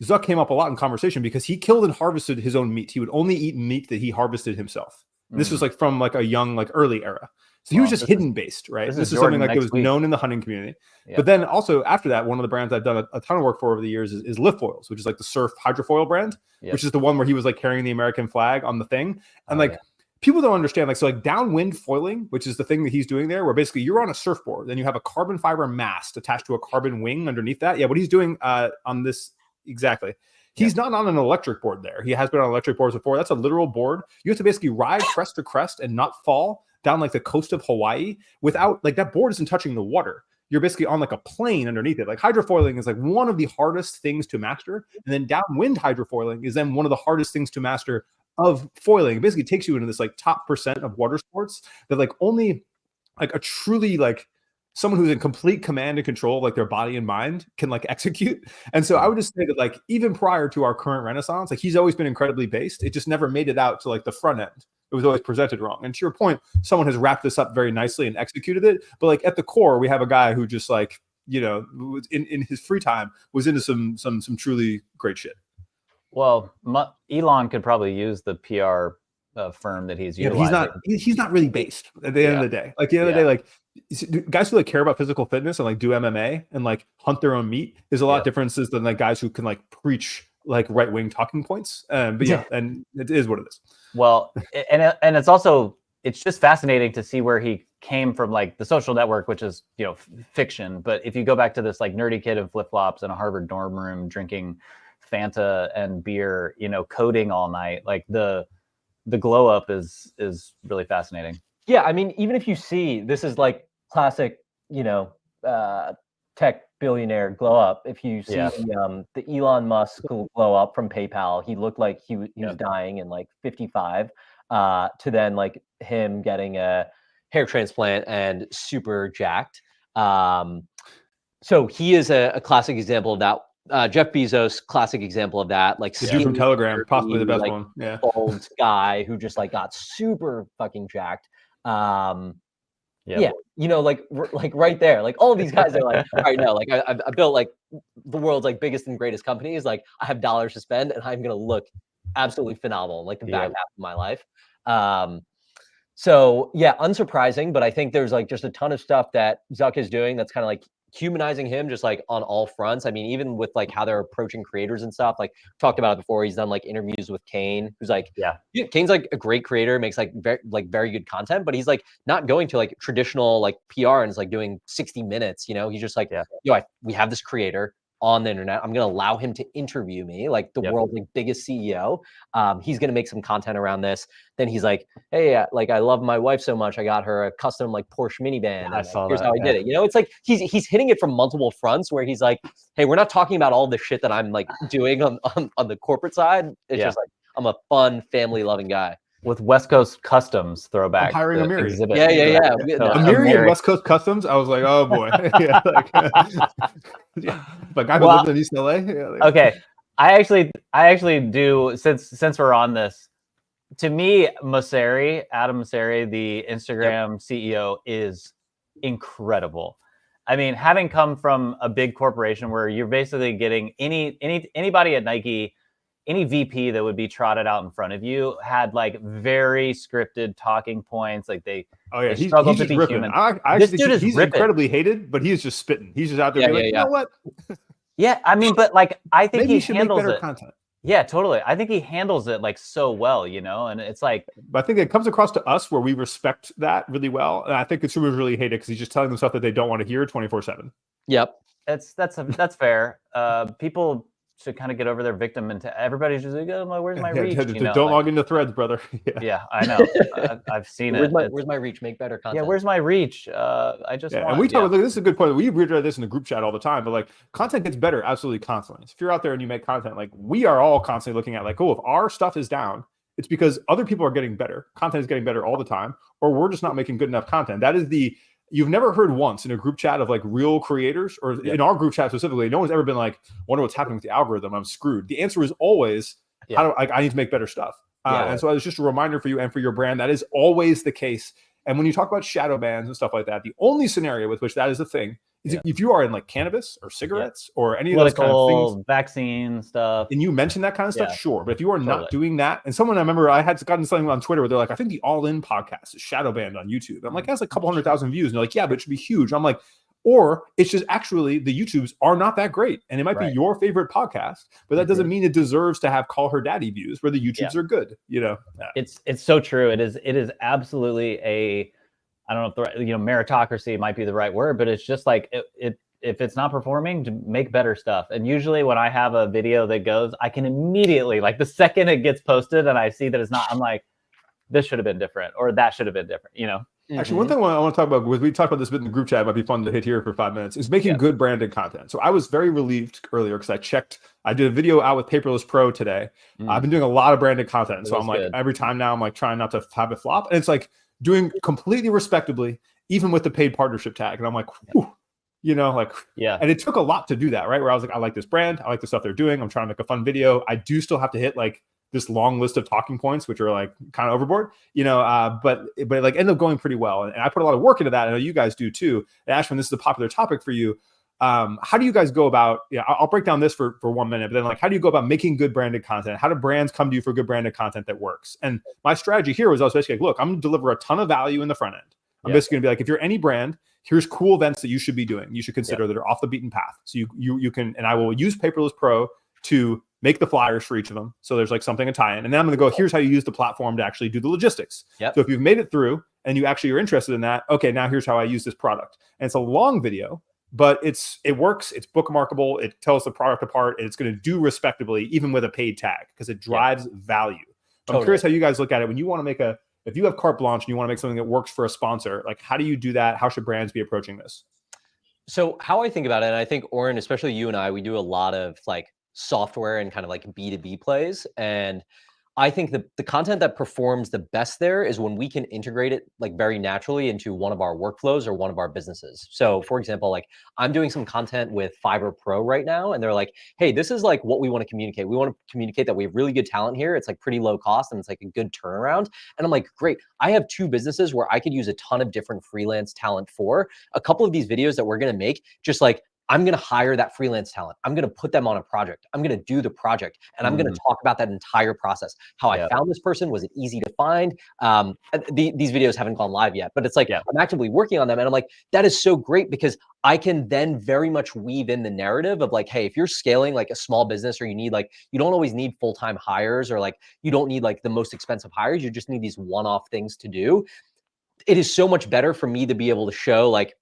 Zuck came up a lot in conversation because he killed and harvested his own meat. He would only eat meat that he harvested himself. This was like from like a young, like early era. So he was just hidden based, right? This is something like that was known in the hunting community. Yep. But then also after that, one of the brands I've done a ton of work for over the years is Liftfoils, which is like the surf hydrofoil brand, which is the one where he was like carrying the American flag on the thing. And people don't understand, like, so like downwind foiling, which is the thing that he's doing there, where basically you're on a surfboard, then you have a carbon fiber mast attached to a carbon wing underneath that. Yeah, what he's doing on this exactly. He's not on an electric board there. He has been on electric boards before. That's a literal board. You have to basically ride crest to crest and not fall down like the coast of Hawaii without, like, that board isn't touching the water. You're basically on like a plane underneath it. Like, hydrofoiling is like one of the hardest things to master. And then downwind hydrofoiling is then one of the hardest things to master of foiling. It basically takes you into this like top % of water sports that like only like a truly like someone who's in complete command and control of like their body and mind can like execute. And so I would just say that like even prior to our current renaissance, like he's always been incredibly based. It just never made it out to like the front end. It was always presented wrong. And to your point, someone has wrapped this up very nicely and executed it. But like at the core, we have a guy who just like, in his free time was into some truly great shit. Well, Elon could probably use the PR firm that he's utilizing. He's not really based at the end of the day. Like, the end of the day, like, guys who like care about physical fitness and like do MMA and like hunt their own meat, there's a lot of differences than like guys who can like preach like right-wing talking points. And it is what it is. Well, and it's just fascinating to see where he came from, like the Social Network, which is, fiction. But if you go back to this like nerdy kid in flip-flops in a Harvard dorm room drinking Fanta and beer, coding all night, like the glow up is really fascinating. Yeah, I mean, even if you see, this is like classic, tech billionaire glow up. If you see the Elon Musk glow up from PayPal, he looked like he was dying in like 55, to then like him getting a hair transplant and super jacked. So he is a classic example of that. Jeff Bezos, classic example of that. Like from Telegram, possibly the best one. Yeah, bald guy who just like got super fucking jacked. Like right there, like all of these guys are like, all right, no, like I built like the world's like biggest and greatest companies, like I have dollars to spend and I'm gonna look absolutely phenomenal, like the back half of my life. So yeah, unsurprising, but I think there's like just a ton of stuff that Zuck is doing that's kind of like humanizing him just like on all fronts. I mean, even with like how they're approaching creators and stuff, like talked about it before. He's done like interviews with Kane, who's like, Yeah. Kane's like a great creator, makes like very good content, but he's like not going to like traditional like PR and is like doing 60 minutes, you know, he's just like, yo, we have this creator on the internet. I'm going to allow him to interview me, like the world's like biggest CEO. He's going to make some content around this. Then he's like, hey, like I love my wife so much, I got her a custom like Porsche minivan. I saw here's that, how I did it. You know, it's like he's hitting it from multiple fronts where he's like, hey, we're not talking about all the shit that I'm like doing on the corporate side. It's just like I'm a fun, family loving guy. With West Coast Customs throwback. I'm hiring the Amiri. exhibit. Yeah. So, Amiri and West Coast Customs. I was like, oh boy, yeah, like, but guy who lived in East LA. Yeah, like, okay, I actually do. Since we're on this, to me, Adam Mosseri, the Instagram CEO, is incredible. I mean, having come from a big corporation where you're basically getting anybody at Nike. Any VP that would be trotted out in front of you had like very scripted talking points. Like they struggle to be human. This dude is incredibly hated, but he's just spitting. He's just out there being like, you know what? Yeah, I mean, but like I think maybe he should make handles better it. content. Yeah, totally. I think he handles it like so well, you know, and it's like. But I think it comes across to us where we respect that really well, and I think consumers really hate it because he's just telling them stuff that they don't want to hear 24/7. Yep, that's fair. People should kind of get over their victim and everybody's just like, oh, where's my reach? Don't log into Threads, brother. Yeah, I know. I've seen it. Where's my reach? Make better content. Yeah, where's my reach? I just want. And we talk about this is a good point. We reiterate this in the group chat all the time, but like content gets better absolutely constantly. So if you're out there and you make content, like we are all constantly looking at like, oh, if our stuff is down, it's because other people are getting better. Content is getting better all the time, or we're just not making good enough content. That is you've never heard once in a group chat of like real creators, or in our group chat specifically, no one's ever been like, wonder what's happening with the algorithm, I'm screwed. The answer is always, I need to make better stuff. And so it's just a reminder for you and for your brand. That is always the case. And when you talk about shadow bans and stuff like that, the only scenario with which that is a thing is if you are in like cannabis or cigarettes or any of those kind of things, vaccine stuff, and you mention that kind of stuff, sure. But if you are not doing that, and someone, I remember I had gotten something on Twitter where they're like, I think the All In podcast is shadow banned on YouTube. I'm like, that's a couple 100,000 views. And they're like, yeah, but it should be huge. I'm like, or it's just actually the YouTubes are not that great. And it might be your favorite podcast, but that doesn't mean it deserves to have Call Her Daddy views where the YouTubes are good, you know? It's so true. It is absolutely I don't know if meritocracy might be the right word, but it's just like if it's not performing, to make better stuff. And usually when I have a video that goes, I can immediately, like the second it gets posted and I see that it's not, I'm like, this should have been different, or that should have been different, you know? Actually, one thing I want to talk about, we talked about this bit in the group chat, it might be fun to hit here for 5 minutes, is making good branded content. So I was very relieved earlier because I did a video out with Paperless Pro today. I've been doing a lot of branded content. So I'm like, every time now I'm like trying not to have it flop. And it's like doing completely respectably, even with the paid partnership tag. And I'm like, whew, you know, like, and it took a lot to do that, right? Where I was like, I like this brand. I like the stuff they're doing. I'm trying to make a fun video. I do still have to hit like this long list of talking points, which are like kind of overboard, you know, but it like ended up going pretty well. And I put a lot of work into that. I know you guys do too. And Ashwin, this is a popular topic for you. How do you guys go about, I'll break down this for 1 minute, but then like, how do you go about making good branded content? How do brands come to you for good branded content that works? And my strategy here was I was basically like, look, I'm going to deliver a ton of value in the front end. I'm basically going to be like, if you're any brand, here's cool events that you should be doing. You should consider that are off the beaten path. So you can, and I will use Paperless Pro to make the flyers for each of them. So there's like something to tie in. And then I'm going to go, here's how you use the platform to actually do the logistics. So if you've made it through and you actually are interested in that, okay, now here's how I use this product. And it's a long video, but it works. It's bookmarkable. It tells the product apart, and it's going to do respectably, even with a paid tag, because it drives value. I'm curious how you guys look at it when you want to make if you have carte blanche and you want to make something that works for a sponsor, like how do you do that? How should brands be approaching this? So how I think about it, and I think Oren, especially you and I, we do a lot of like software and kind of like B2B plays. And I think the content that performs the best there is when we can integrate it like very naturally into one of our workflows or one of our businesses. So for example, like I'm doing some content with Fiverr Pro right now, and they're like, hey, this is like what we want to communicate. We want to communicate that we have really good talent here. It's like pretty low cost and it's like a good turnaround. And I'm like, great. I have 2 businesses where I could use a ton of different freelance talent for. A couple of these videos that we're going to make just like I'm going to hire that freelance talent. I'm going to put them on a project. I'm going to do the project, and I'm going to talk about that entire process. How I found this person, was it easy to find? These videos haven't gone live yet, but it's like I'm actively working on them, and I'm like, that is so great because I can then very much weave in the narrative of like, hey, if you're scaling like a small business, or you need like, you don't always need full-time hires, or like you don't need like the most expensive hires. You just need these one-off things to do. It is so much better for me to be able to show like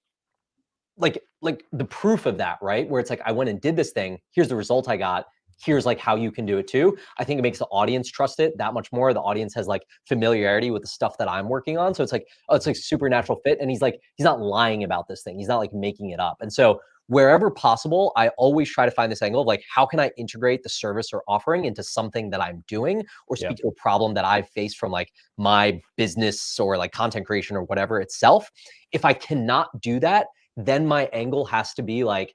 the proof of that, right? Where it's like, I went and did this thing. Here's the result I got. Here's like how you can do it too. I think it makes the audience trust it that much more. The audience has like familiarity with the stuff that I'm working on. So it's like, oh, it's like super natural fit. And he's not lying about this thing. He's not like making it up. And so wherever possible, I always try to find this angle of like, how can I integrate the service or offering into something that I'm doing, or speak to a problem that I've faced from like my business or like content creation or whatever itself. If I cannot do that, then my angle has to be like,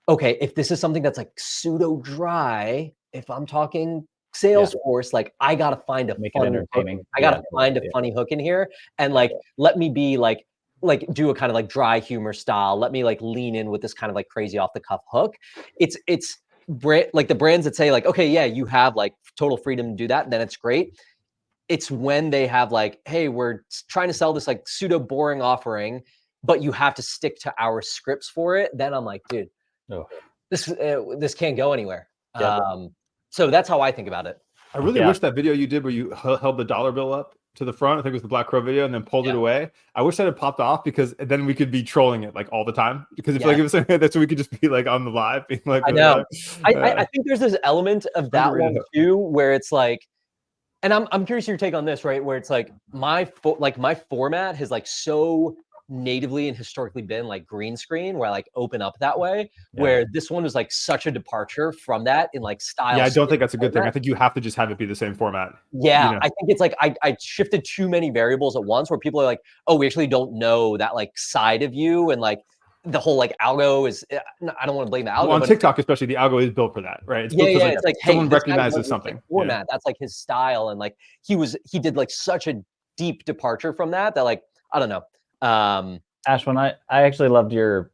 okay, if this is something that's like pseudo dry, if I'm talking Salesforce, like I gotta find a funny hook. I gotta find a funny hook in here, and like let me be like do a kind of like dry humor style. Let me like lean in with this kind of like crazy off the cuff hook. It's like the brands that say like, okay, yeah, you have like total freedom to do that, then it's great. It's when they have like, hey, we're trying to sell this like pseudo boring offering, but you have to stick to our scripts for it. Then I'm like, dude, this can't go anywhere. So that's how I think about it. I really wish that video you did where you held the dollar bill up to the front, I think it was the Black Crow video, and then pulled it away. I wish that had popped off, because then we could be trolling it like all the time. Because if like it was that's so we could just be like on the live being like, I know. I think there's this element of that one too, where it's like, and I'm curious your take on this, right? Where it's like my format has like so natively and historically been like green screen, where I like open up that way, where this one was like such a departure from that in like style. Yeah, I don't think that's a good thing. I think you have to just have it be the same format. Yeah, you know? I think it's like I shifted too many variables at once, where people are like, oh, we actually don't know that like side of you, and like the whole like algo is, I don't want to blame the algo. Well, on TikTok especially, the algo is built for that, right? It's built it's like, hey, someone recognizes something. Format, that's like his style, and like he did like such a deep departure from that like, I don't know. Ashwin, I actually loved your.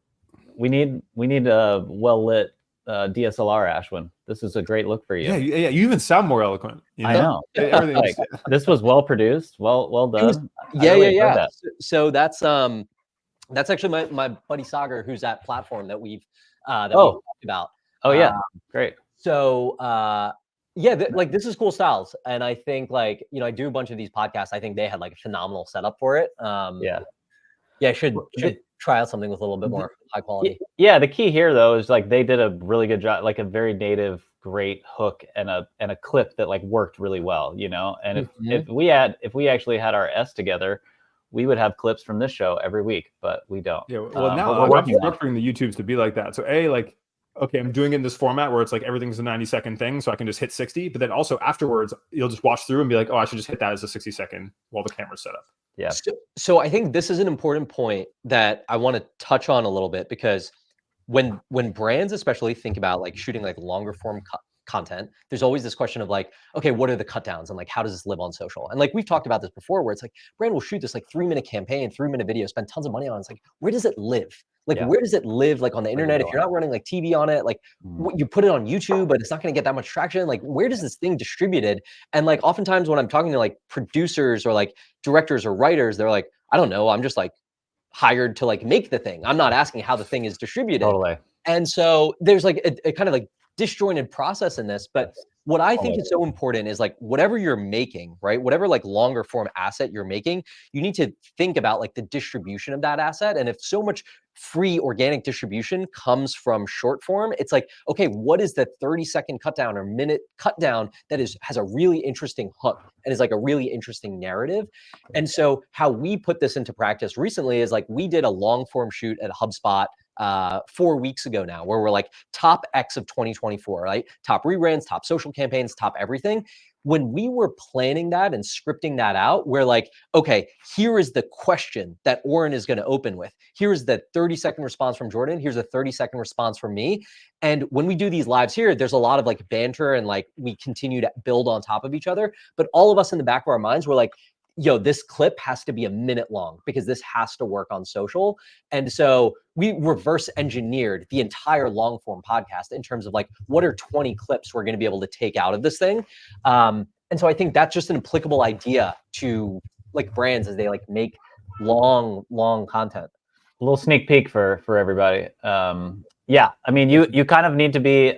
We need a well lit DSLR, Ashwin. This is a great look for you. Yeah. You even sound more eloquent. You know? I know. Like, this was well produced, well done. Yeah. So that's actually my buddy Sagar, who's at Platform that we've talked about. Oh yeah, great. So like this is cool styles, and I think like, you know, I do a bunch of these podcasts. I think they had like a phenomenal setup for it. I should try out something with a little bit more high quality. Yeah, the key here though is like they did a really good job, like a very native, great hook and a clip that like worked really well, you know. And if we actually had our S together, we would have clips from this show every week, but we don't. Yeah, well now I'm structuring the YouTubes to be like that. So like, okay, I'm doing it in this format where it's like everything's a 90-second thing, so I can just hit 60. But then also afterwards, you'll just watch through and be like, oh, I should just hit that as a 60-second while the camera's set up. Yeah. So I think this is an important point that I want to touch on a little bit, because when brands especially think about like shooting like longer form content, there's always this question of like, okay, what are the cut downs, and like how does this live on social? And like we've talked about this before, where it's like brand will shoot this like 3-minute campaign, 3-minute video, spend tons of money on it. It's like, where does it live? Like, where does it live? Like on the internet, if you're not running like TV on it, like you put it on YouTube, but it's not going to get that much traction. Like, where does this thing distributed? And like, oftentimes when I'm talking to like producers or like directors or writers, they're like, I don't know. I'm just like hired to like make the thing. I'm not asking how the thing is distributed. Totally. And so there's like a kind of like disjointed process in this, but what I think is so important is like whatever you're making, right? Whatever like longer form asset you're making, you need to think about like the distribution of that asset. And if so much free organic distribution comes from short form, it's like, okay, what is the 30-second cut down or minute cut down that has a really interesting hook and is like a really interesting narrative? And so how we put this into practice recently is like we did a long form shoot at HubSpot 4 weeks ago now, where we're like top X of 2024, right? Top rebrands, top social campaigns, top everything. When we were planning that and scripting that out, we're like, okay, here is the question that Oren is going to open with. Here's the 30-second response from Jordan. Here's a 30-second response from me. And when we do these lives here, there's a lot of like banter and like we continue to build on top of each other. But all of us in the back of our minds, we're like, yo, this clip has to be a minute long because this has to work on social. And so we reverse engineered the entire long form podcast in terms of like, what are 20 clips we're going to be able to take out of this thing? And so I think that's just an applicable idea to like brands as they like make long content. A little sneak peek for everybody. Yeah, I mean, you kind of need to be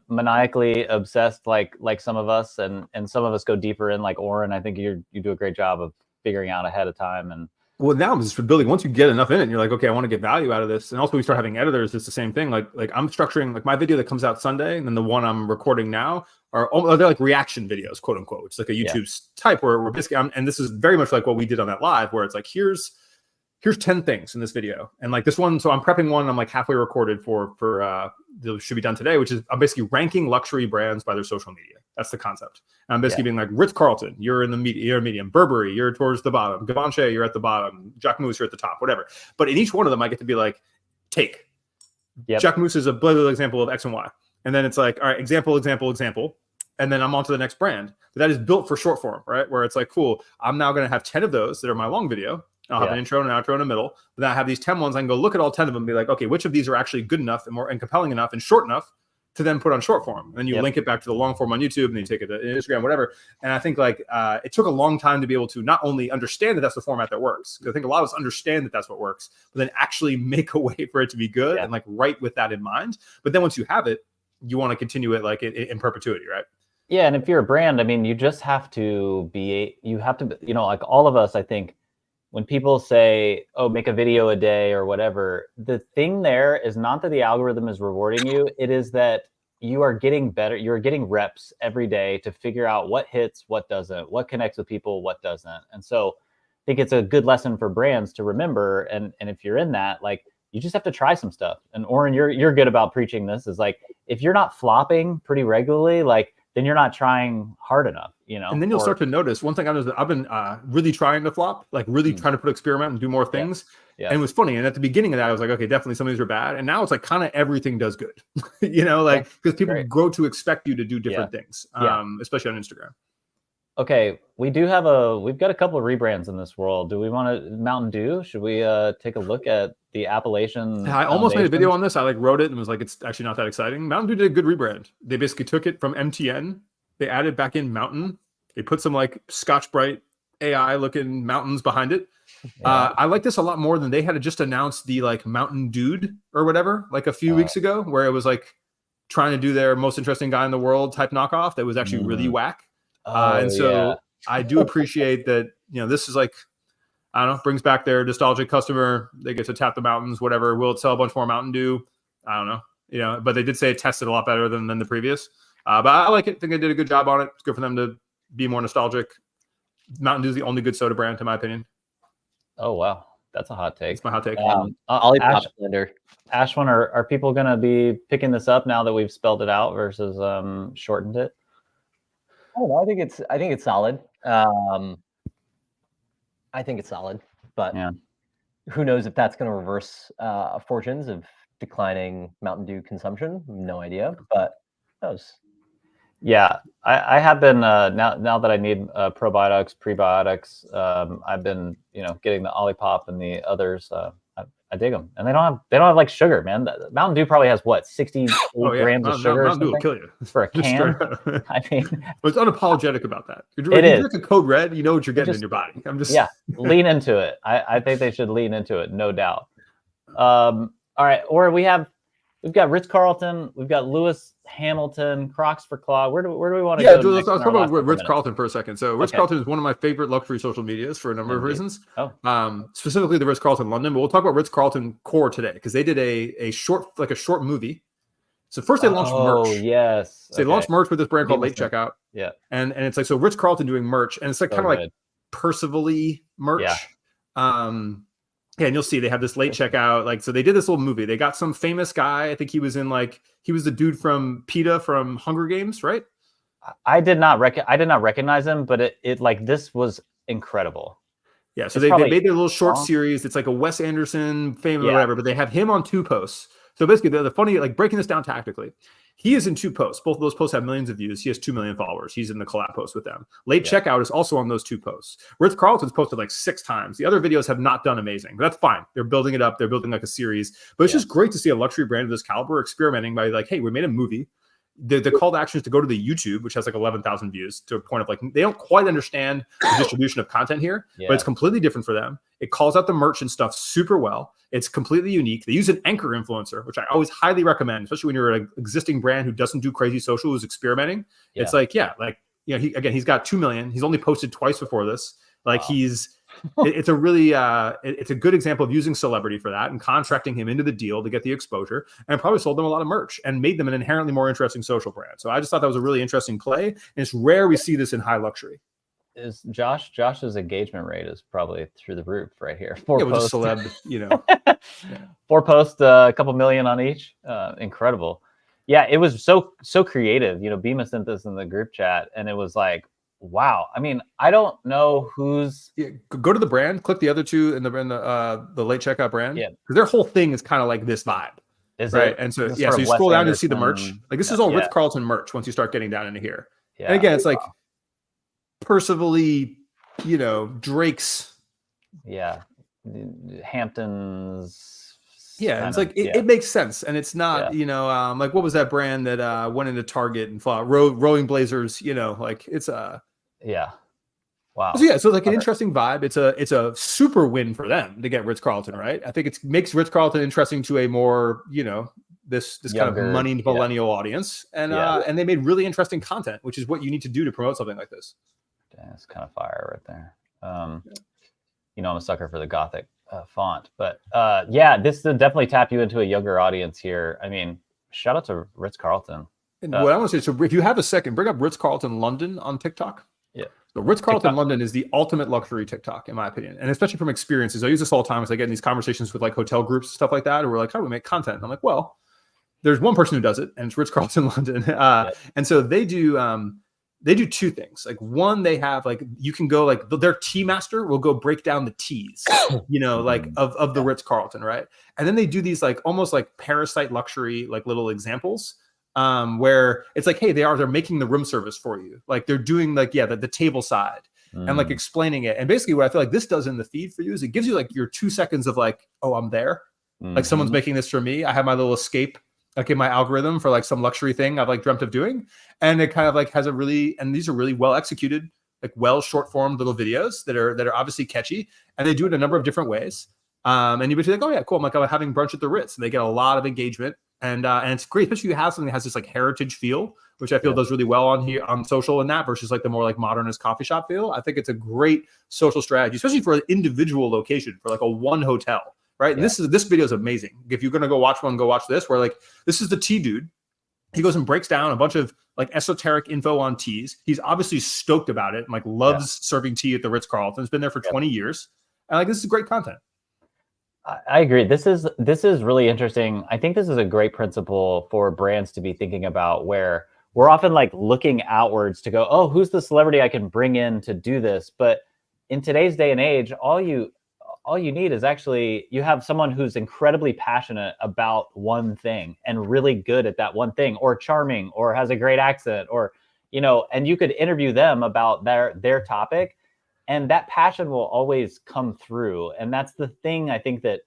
maniacally obsessed, like some of us, and some of us go deeper in, like Oren. I think you do a great job of figuring out ahead of time. And well, now I'm just building. Once you get enough in it, and you're like, okay, I want to get value out of this. And also, we start having editors. It's the same thing. Like I'm structuring like my video that comes out Sunday, and then the one I'm recording now are they're like reaction videos, quote unquote. It's like a YouTube type where we're basically, and this is very much like what we did on that live, where it's like here's 10 things in this video. And like this one, so I'm prepping one, I'm like halfway recorded for that should be done today, which is I'm basically ranking luxury brands by their social media. That's the concept. And I'm basically being like Ritz-Carlton, you're in the you're medium. Burberry, you're towards the bottom. Givenchy, you're at the bottom. Jacquemus, you're at the top, whatever. But in each one of them, I get to be like, take. Jacquemus is a little example of X and Y. And then it's like, all right, example. And then I'm on to the next brand. But that is built for short form, right? Where it's like, cool, I'm now going to have 10 of those that are my long video. I'll have an intro and an outro in the middle. But then I have these 10 ones. I can go look at all 10 of them and be like, okay, which of these are actually good enough and compelling enough and short enough to then put on short form? And then you link it back to the long form on YouTube, and then you take it to Instagram, whatever. And I think like it took a long time to be able to not only understand that that's the format that works, because I think a lot of us understand that that's what works, but then actually make a way for it to be good and like write with that in mind. But then once you have it, you want to continue it like in perpetuity, right? Yeah, and if you're a brand, I mean, you just have to be, like all of us, I think, when people say, oh, make a video a day or whatever, the thing there is not that the algorithm is rewarding you. It is that you are getting better. You're getting reps every day to figure out what hits, what doesn't, what connects with people, what doesn't. And so I think it's a good lesson for brands to remember. And if you're in that, like, you just have to try some stuff. And Oren, you're good about preaching this, is like, if you're not flopping pretty regularly, like, then you're not trying hard enough, And then you'll start to notice one thing. I've been really trying to flop, like really trying to experiment and do more things. Yeah. And it was funny. And at the beginning of that, I was like, okay, definitely some of these are bad. And now it's like kind of everything does good, because people grow to expect you to do different things, especially on Instagram. Okay, we've got a couple of rebrands in this world. Do we want to Mountain Dew? Should we take a look at the Appalachian? I almost made a video on this. I wrote it and was like, it's actually not that exciting. Mountain Dew did a good rebrand. They basically took it from MTN. They added back in Mountain. They put some like Scotch Brite AI looking mountains behind it. I like this a lot more than they had just announced the like Mountain Dude or whatever, like a few weeks ago, where it was like trying to do their most interesting guy in the world type knockoff that was actually really whack. I do appreciate that, this is like, I don't know, brings back their nostalgic customer. They get to tap the mountains, whatever. Will it sell a bunch more Mountain Dew? I don't know, but they did say it tested a lot better than the previous. But I like it. I think they did a good job on it. It's good for them to be more nostalgic. Mountain Dew is the only good soda brand, in my opinion. Oh, wow. That's a hot take. That's my hot take. Olipop blender. Ashwin, are people going to be picking this up now that we've spelled it out versus shortened it? I don't know. I think it's solid. I think it's solid, but who knows if that's going to reverse fortunes of declining Mountain Dew consumption? No idea, but who knows? Yeah, I have been now that I need probiotics, prebiotics. I've been getting the Olipop and the others. I dig them, and they don't have like sugar, man. Mountain Dew probably has 68 grams of sugar. Mountain Dew will kill you for a can. I mean, but it's unapologetic about that. It is. You drink a Code Red, you know what you're getting in your body. Lean into it. I think they should lean into it, no doubt. All right, or we've got Ritz-Carlton, we've got Lewis Hamilton, Crocs for Claw. Where do we want to go? Yeah, let's talk about Ritz-Carlton for a second. So Ritz-Carlton is one of my favorite luxury social medias for a number of reasons. Specifically the Ritz-Carlton London, but we'll talk about Ritz-Carlton Core today because they did a short movie. So first they launched merch. Oh, yes. So they launched merch with this brand called Late Checkout. Yeah. And it's like, so Ritz-Carlton doing merch, and it's like kind of like Percival-y merch. Yeah. Yeah, and you'll see they have this late checkout. Like, so they did this little movie. They got some famous guy. I think he was he was the dude from PETA from Hunger Games, right? I did not recognize him, but it like this was incredible. Yeah, so they made their little short series. It's like a Wes Anderson fame or whatever, but they have him on 2 posts. So basically, the funny, like breaking this down tactically, He is in 2 posts. Both of those posts have millions of views. He has 2 million followers. He's in the collab post with them. Late Checkout is also on those 2 posts. Ritz-Carlton's posted like 6 times. The other videos have not done amazing, but that's fine. They're building it up. They're building like a series. But it's just great to see a luxury brand of this caliber experimenting by like, hey, we made a movie. The call to action is to go to the YouTube, which has like 11,000 views, to a point of like, they don't quite understand the distribution of content here, but it's completely different for them. It calls out the merch and stuff super well. It's completely unique. They use an anchor influencer, which I always highly recommend, especially when you're an existing brand who doesn't do crazy social, who's experimenting. It's like, he's got 2 million. He's only posted twice before this. Like it's a really, it's a good example of using celebrity for that and contracting him into the deal to get the exposure, and probably sold them a lot of merch and made them an inherently more interesting social brand. So I just thought that was a really interesting play. And it's rare we see this in high luxury. Is Josh's engagement rate is probably through the roof right here. 4 with posts, a celeb, 4 posts, a couple million on each. Incredible. Yeah, it was so creative. Bima sent this in the group chat, and it was like, wow. I mean, I don't know who's. Go to the brand, click the other 2 in the late checkout brand. Yeah, because their whole thing is kind of like this vibe. Is right? And so so you scroll down to see the merch. Like this is all Ritz-Carlton merch. Once you start getting down into here, and again, it's like Percival-y, Drake's. Yeah, Hamptons. Yeah, it's like it makes sense, and it's not like what was that brand that went into Target and fought Rowing Blazers? Like it's wow. So like an interesting vibe. It's a super win for them to get Ritz-Carlton, right? I think it makes Ritz-Carlton interesting to a more this younger, kind of moneyed millennial audience, and they made really interesting content, which is what you need to do to promote something like this. That's kind of fire right there. I'm a sucker for the Gothic font, but this will definitely tap you into a younger audience here. I mean, shout out to Ritz-Carlton. And what I want to say, so if you have a second, bring up Ritz-Carlton London on TikTok. Yeah. So Ritz-Carlton London is the ultimate luxury TikTok, in my opinion, and especially from experiences. I use this all the time as I get in these conversations with like hotel groups and stuff like that, or we're like, how do we make content? And I'm like, well, there's one person who does it, and it's Ritz-Carlton London. And so they do 2 things. Like one, they have like, you can go like their tea master will go break down the teas, like of the Ritz-Carlton, right? And then they do these like almost like parasite luxury, like little examples where it's like, hey, they're making the room service for you. Like they're doing like, the table side and like explaining it. And basically what I feel like this does in the feed for you is it gives you like your 2 seconds of like, oh, I'm there. Like someone's making this for me. I have my little escape like in my algorithm for like some luxury thing I've like dreamt of doing. And it kind of like has and these are really well executed, like short form little videos that are obviously catchy. And they do it in a number of different ways. And you'd be like, oh yeah, cool. I'm like, I'm having brunch at the Ritz, and they get a lot of engagement. And it's great, especially if you have something that has this like heritage feel, which I feel does really well on here on social and that versus like the more like modernist coffee shop feel. I think it's a great social strategy, especially for an individual location, for like a one hotel. Right. And this video is amazing. If you're going to go watch one, go watch this, where like, this is the tea dude. He goes and breaks down a bunch of like esoteric info on teas. He's obviously stoked about it and like loves serving tea at the Ritz-Carlton. It's been there for 20 years. And like, this is great content. I agree. This is really interesting. I think this is a great principle for brands to be thinking about, where we're often like looking outwards to go, oh, who's the celebrity I can bring in to do this? But in today's day and age, all you need is actually, you have someone who's incredibly passionate about one thing and really good at that one thing, or charming, or has a great accent, or, and you could interview them about their topic, and that passion will always come through. And that's the thing I think that,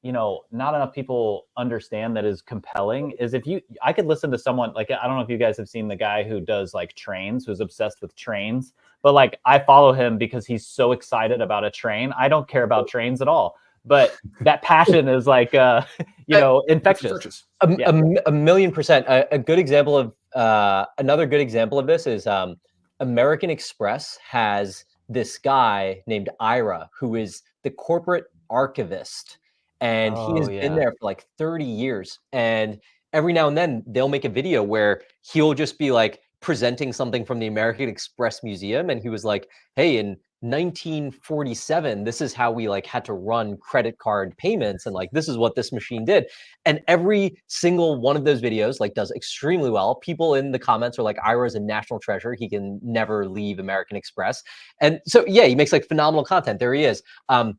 not enough people understand that is compelling, is I could listen to someone like, I don't know if you guys have seen the guy who does like trains, who's obsessed with trains, but like I follow him because he's so excited about a train. I don't care about trains at all, but that passion is like, infectious. A 1,000,000%. A good example of another good example of this is American Express has this guy named Ira, who is the corporate archivist. And he has been there for like 30 years. And every now and then they'll make a video where he'll just be like presenting something from the American Express Museum. And he was like, hey, in 1947, this is how we like had to run credit card payments. And like, this is what this machine did. And every single one of those videos like does extremely well. People in the comments are like, Ira is a national treasure. He can never leave American Express. And so, yeah, he makes like phenomenal content. There he is.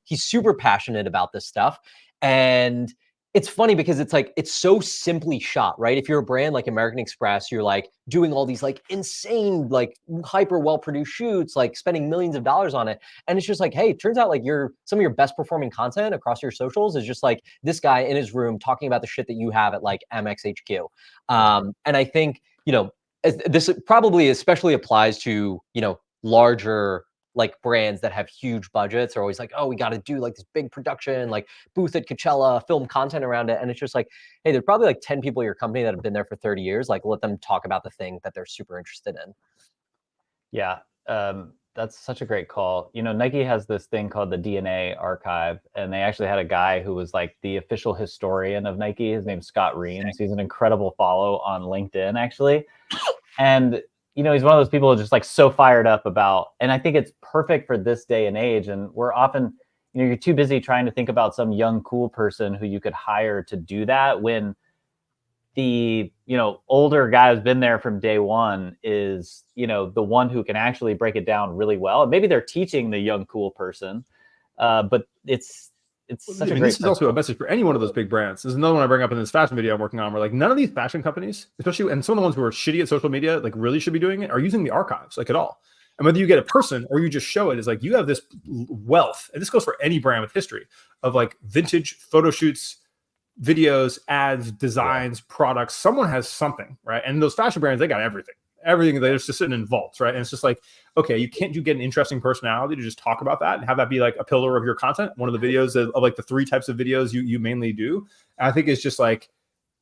He's super passionate about this stuff. And it's funny because it's like it's so simply shot, right? If you're a brand like American Express, you're like doing all these like insane, like hyper well-produced shoots, like spending millions of dollars on it. And it's just like, hey, it turns out like some of your best performing content across your socials is just like this guy in his room talking about the shit that you have at like MXHQ. And I think, this probably especially applies to, larger like brands that have huge budgets are always like, oh, we got to do like this big production, like booth at Coachella, film content around it. And it's just like, hey, there's probably like 10 people in your company that have been there for 30 years. Like let them talk about the thing that they're super interested in. Yeah. That's such a great call. Nike has this thing called the DNA archive, and they actually had a guy who was like the official historian of Nike. His name's Scott Reams. He's an incredible follow on LinkedIn, actually. And he's one of those people who's just like so fired up about, and I think it's perfect for this day and age. And we're often, you're too busy trying to think about some young, cool person who you could hire to do that when the, older guy who's been there from day one is, the one who can actually break it down really well. And maybe they're teaching the young, cool person, but it's such a great. This is also a message for any one of those big brands. There's another one I bring up in this fashion video I'm working on. Where like none of these fashion companies, especially and some of the ones who are shitty at social media, like really should be doing it, are using the archives like at all. And whether you get a person or you just show it, is like you have this wealth, and this goes for any brand with history of like vintage photo shoots, videos, ads, designs, products. Someone has something, right? And those fashion brands, they got everything. They're just sitting in vaults, right? And it's just like, okay, you get an interesting personality to just talk about that and have that be like a pillar of your content. One of the videos of like the 3 types of videos you mainly do. And I think it's just like,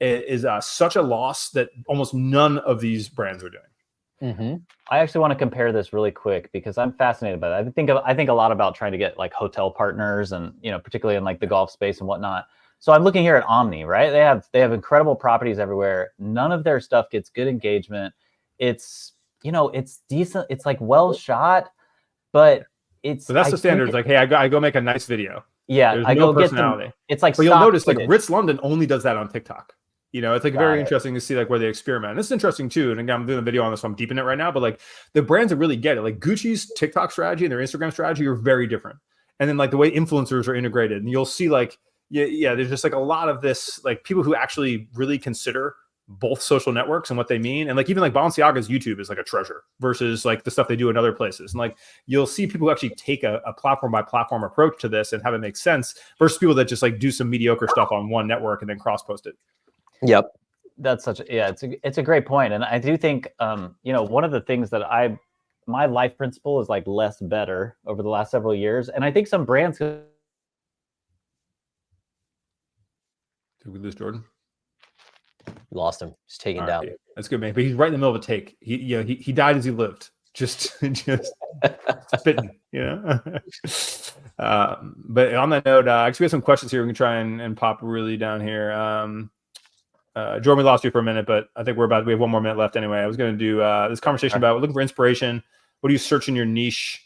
it is such a loss that almost none of these brands are doing. Mm-hmm. I actually want to compare this really quick because I'm fascinated by that. I think a lot about trying to get like hotel partners and, particularly in like the golf space and whatnot. So I'm looking here at Omni, right? They have incredible properties everywhere. None of their stuff gets good engagement. It's, it's decent. It's like well shot, but it's. So that's the standard. It's like, hey, I go make a nice video. Yeah, There's I no go personality. get them. It's like, but you'll notice footage. like Ritz London only does that on TikTok. It's like very interesting to see like where they experiment. And this is interesting too. And again, I'm doing a video on this, so I'm deep in it right now. But like the brands that really get it, like Gucci's TikTok strategy and their Instagram strategy are very different. And then like the way influencers are integrated, and you'll see like, yeah, there's just like a lot of this, like people who actually really consider both social networks and what they mean. And like even like Balenciaga's YouTube is like a treasure versus like the stuff they do in other places. And like you'll see people who actually take a platform by platform approach to this and have it make sense versus people that just like do some mediocre stuff on one network and then cross post it. Yep. That's it's a great point. And I do think, one of the things that my life principle is like less better over the last several years. And I think some brands. Did we lose Jordan? We lost him. He's taken down. Okay. That's good, man. But he's right in the middle of a take. He died as he lived. Just spitting, but on that note, actually we have some questions here. We can try and pop really down here. Jordan, we lost you for a minute, but I think we have 1 more minute left anyway. I was going to do this conversation about looking for inspiration. What do you search in your niche?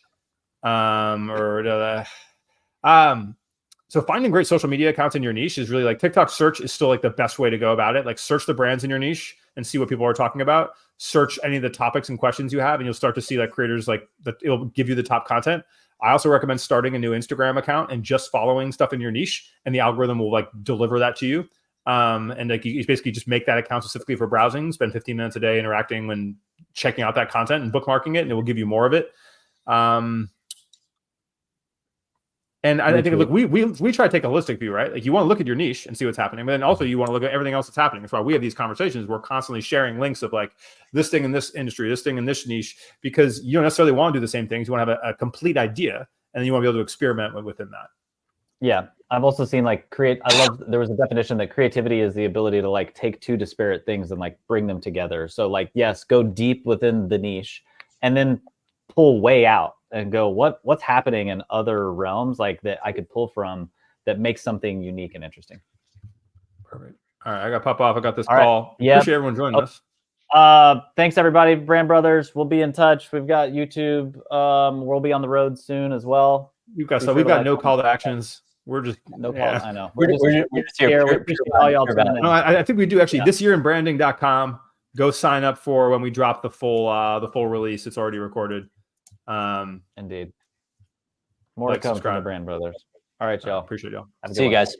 So finding great social media accounts in your niche is really like TikTok search is still like the best way to go about it. Like search the brands in your niche and see what people are talking about. Search any of the topics and questions you have, and you'll start to see like creators like that. It'll give you the top content. I also recommend starting a new Instagram account and just following stuff in your niche, and the algorithm will like deliver that to you. And like you basically just make that account specifically for browsing, spend 15 minutes a day interacting when checking out that content and bookmarking it, and it will give you more of it. And I think, look, we try to take a holistic view, right? Like you want to look at your niche and see what's happening, but then also you want to look at everything else that's happening. That's why we have these conversations. We're constantly sharing links of like this thing in this industry, this thing in this niche, because you don't necessarily want to do the same things. You want to have a complete idea, and then you want to be able to experiment within that. Yeah. I've also seen like there was a definition that creativity is the ability to like take 2 disparate things and like bring them together. So like, yes, go deep within the niche and then pull way out and go, what's happening in other realms like that I could pull from that makes something unique and interesting. Perfect. All right. I got to pop off. I got this All call. Right. Yeah. Appreciate everyone joining us. Thanks everybody. Brand Brothers. We'll be in touch. We've got YouTube. We'll be on the road soon as well. We've got no call to actions. We're just no call. I know. We're just here. We appreciate all y'all tuning in. No, I think we do actually. This year in branding.com. Go sign up for when we drop the full release. It's already recorded. Indeed. More to come from the Brand Brothers. All right, y'all. Appreciate y'all. Have a good See you one. guys.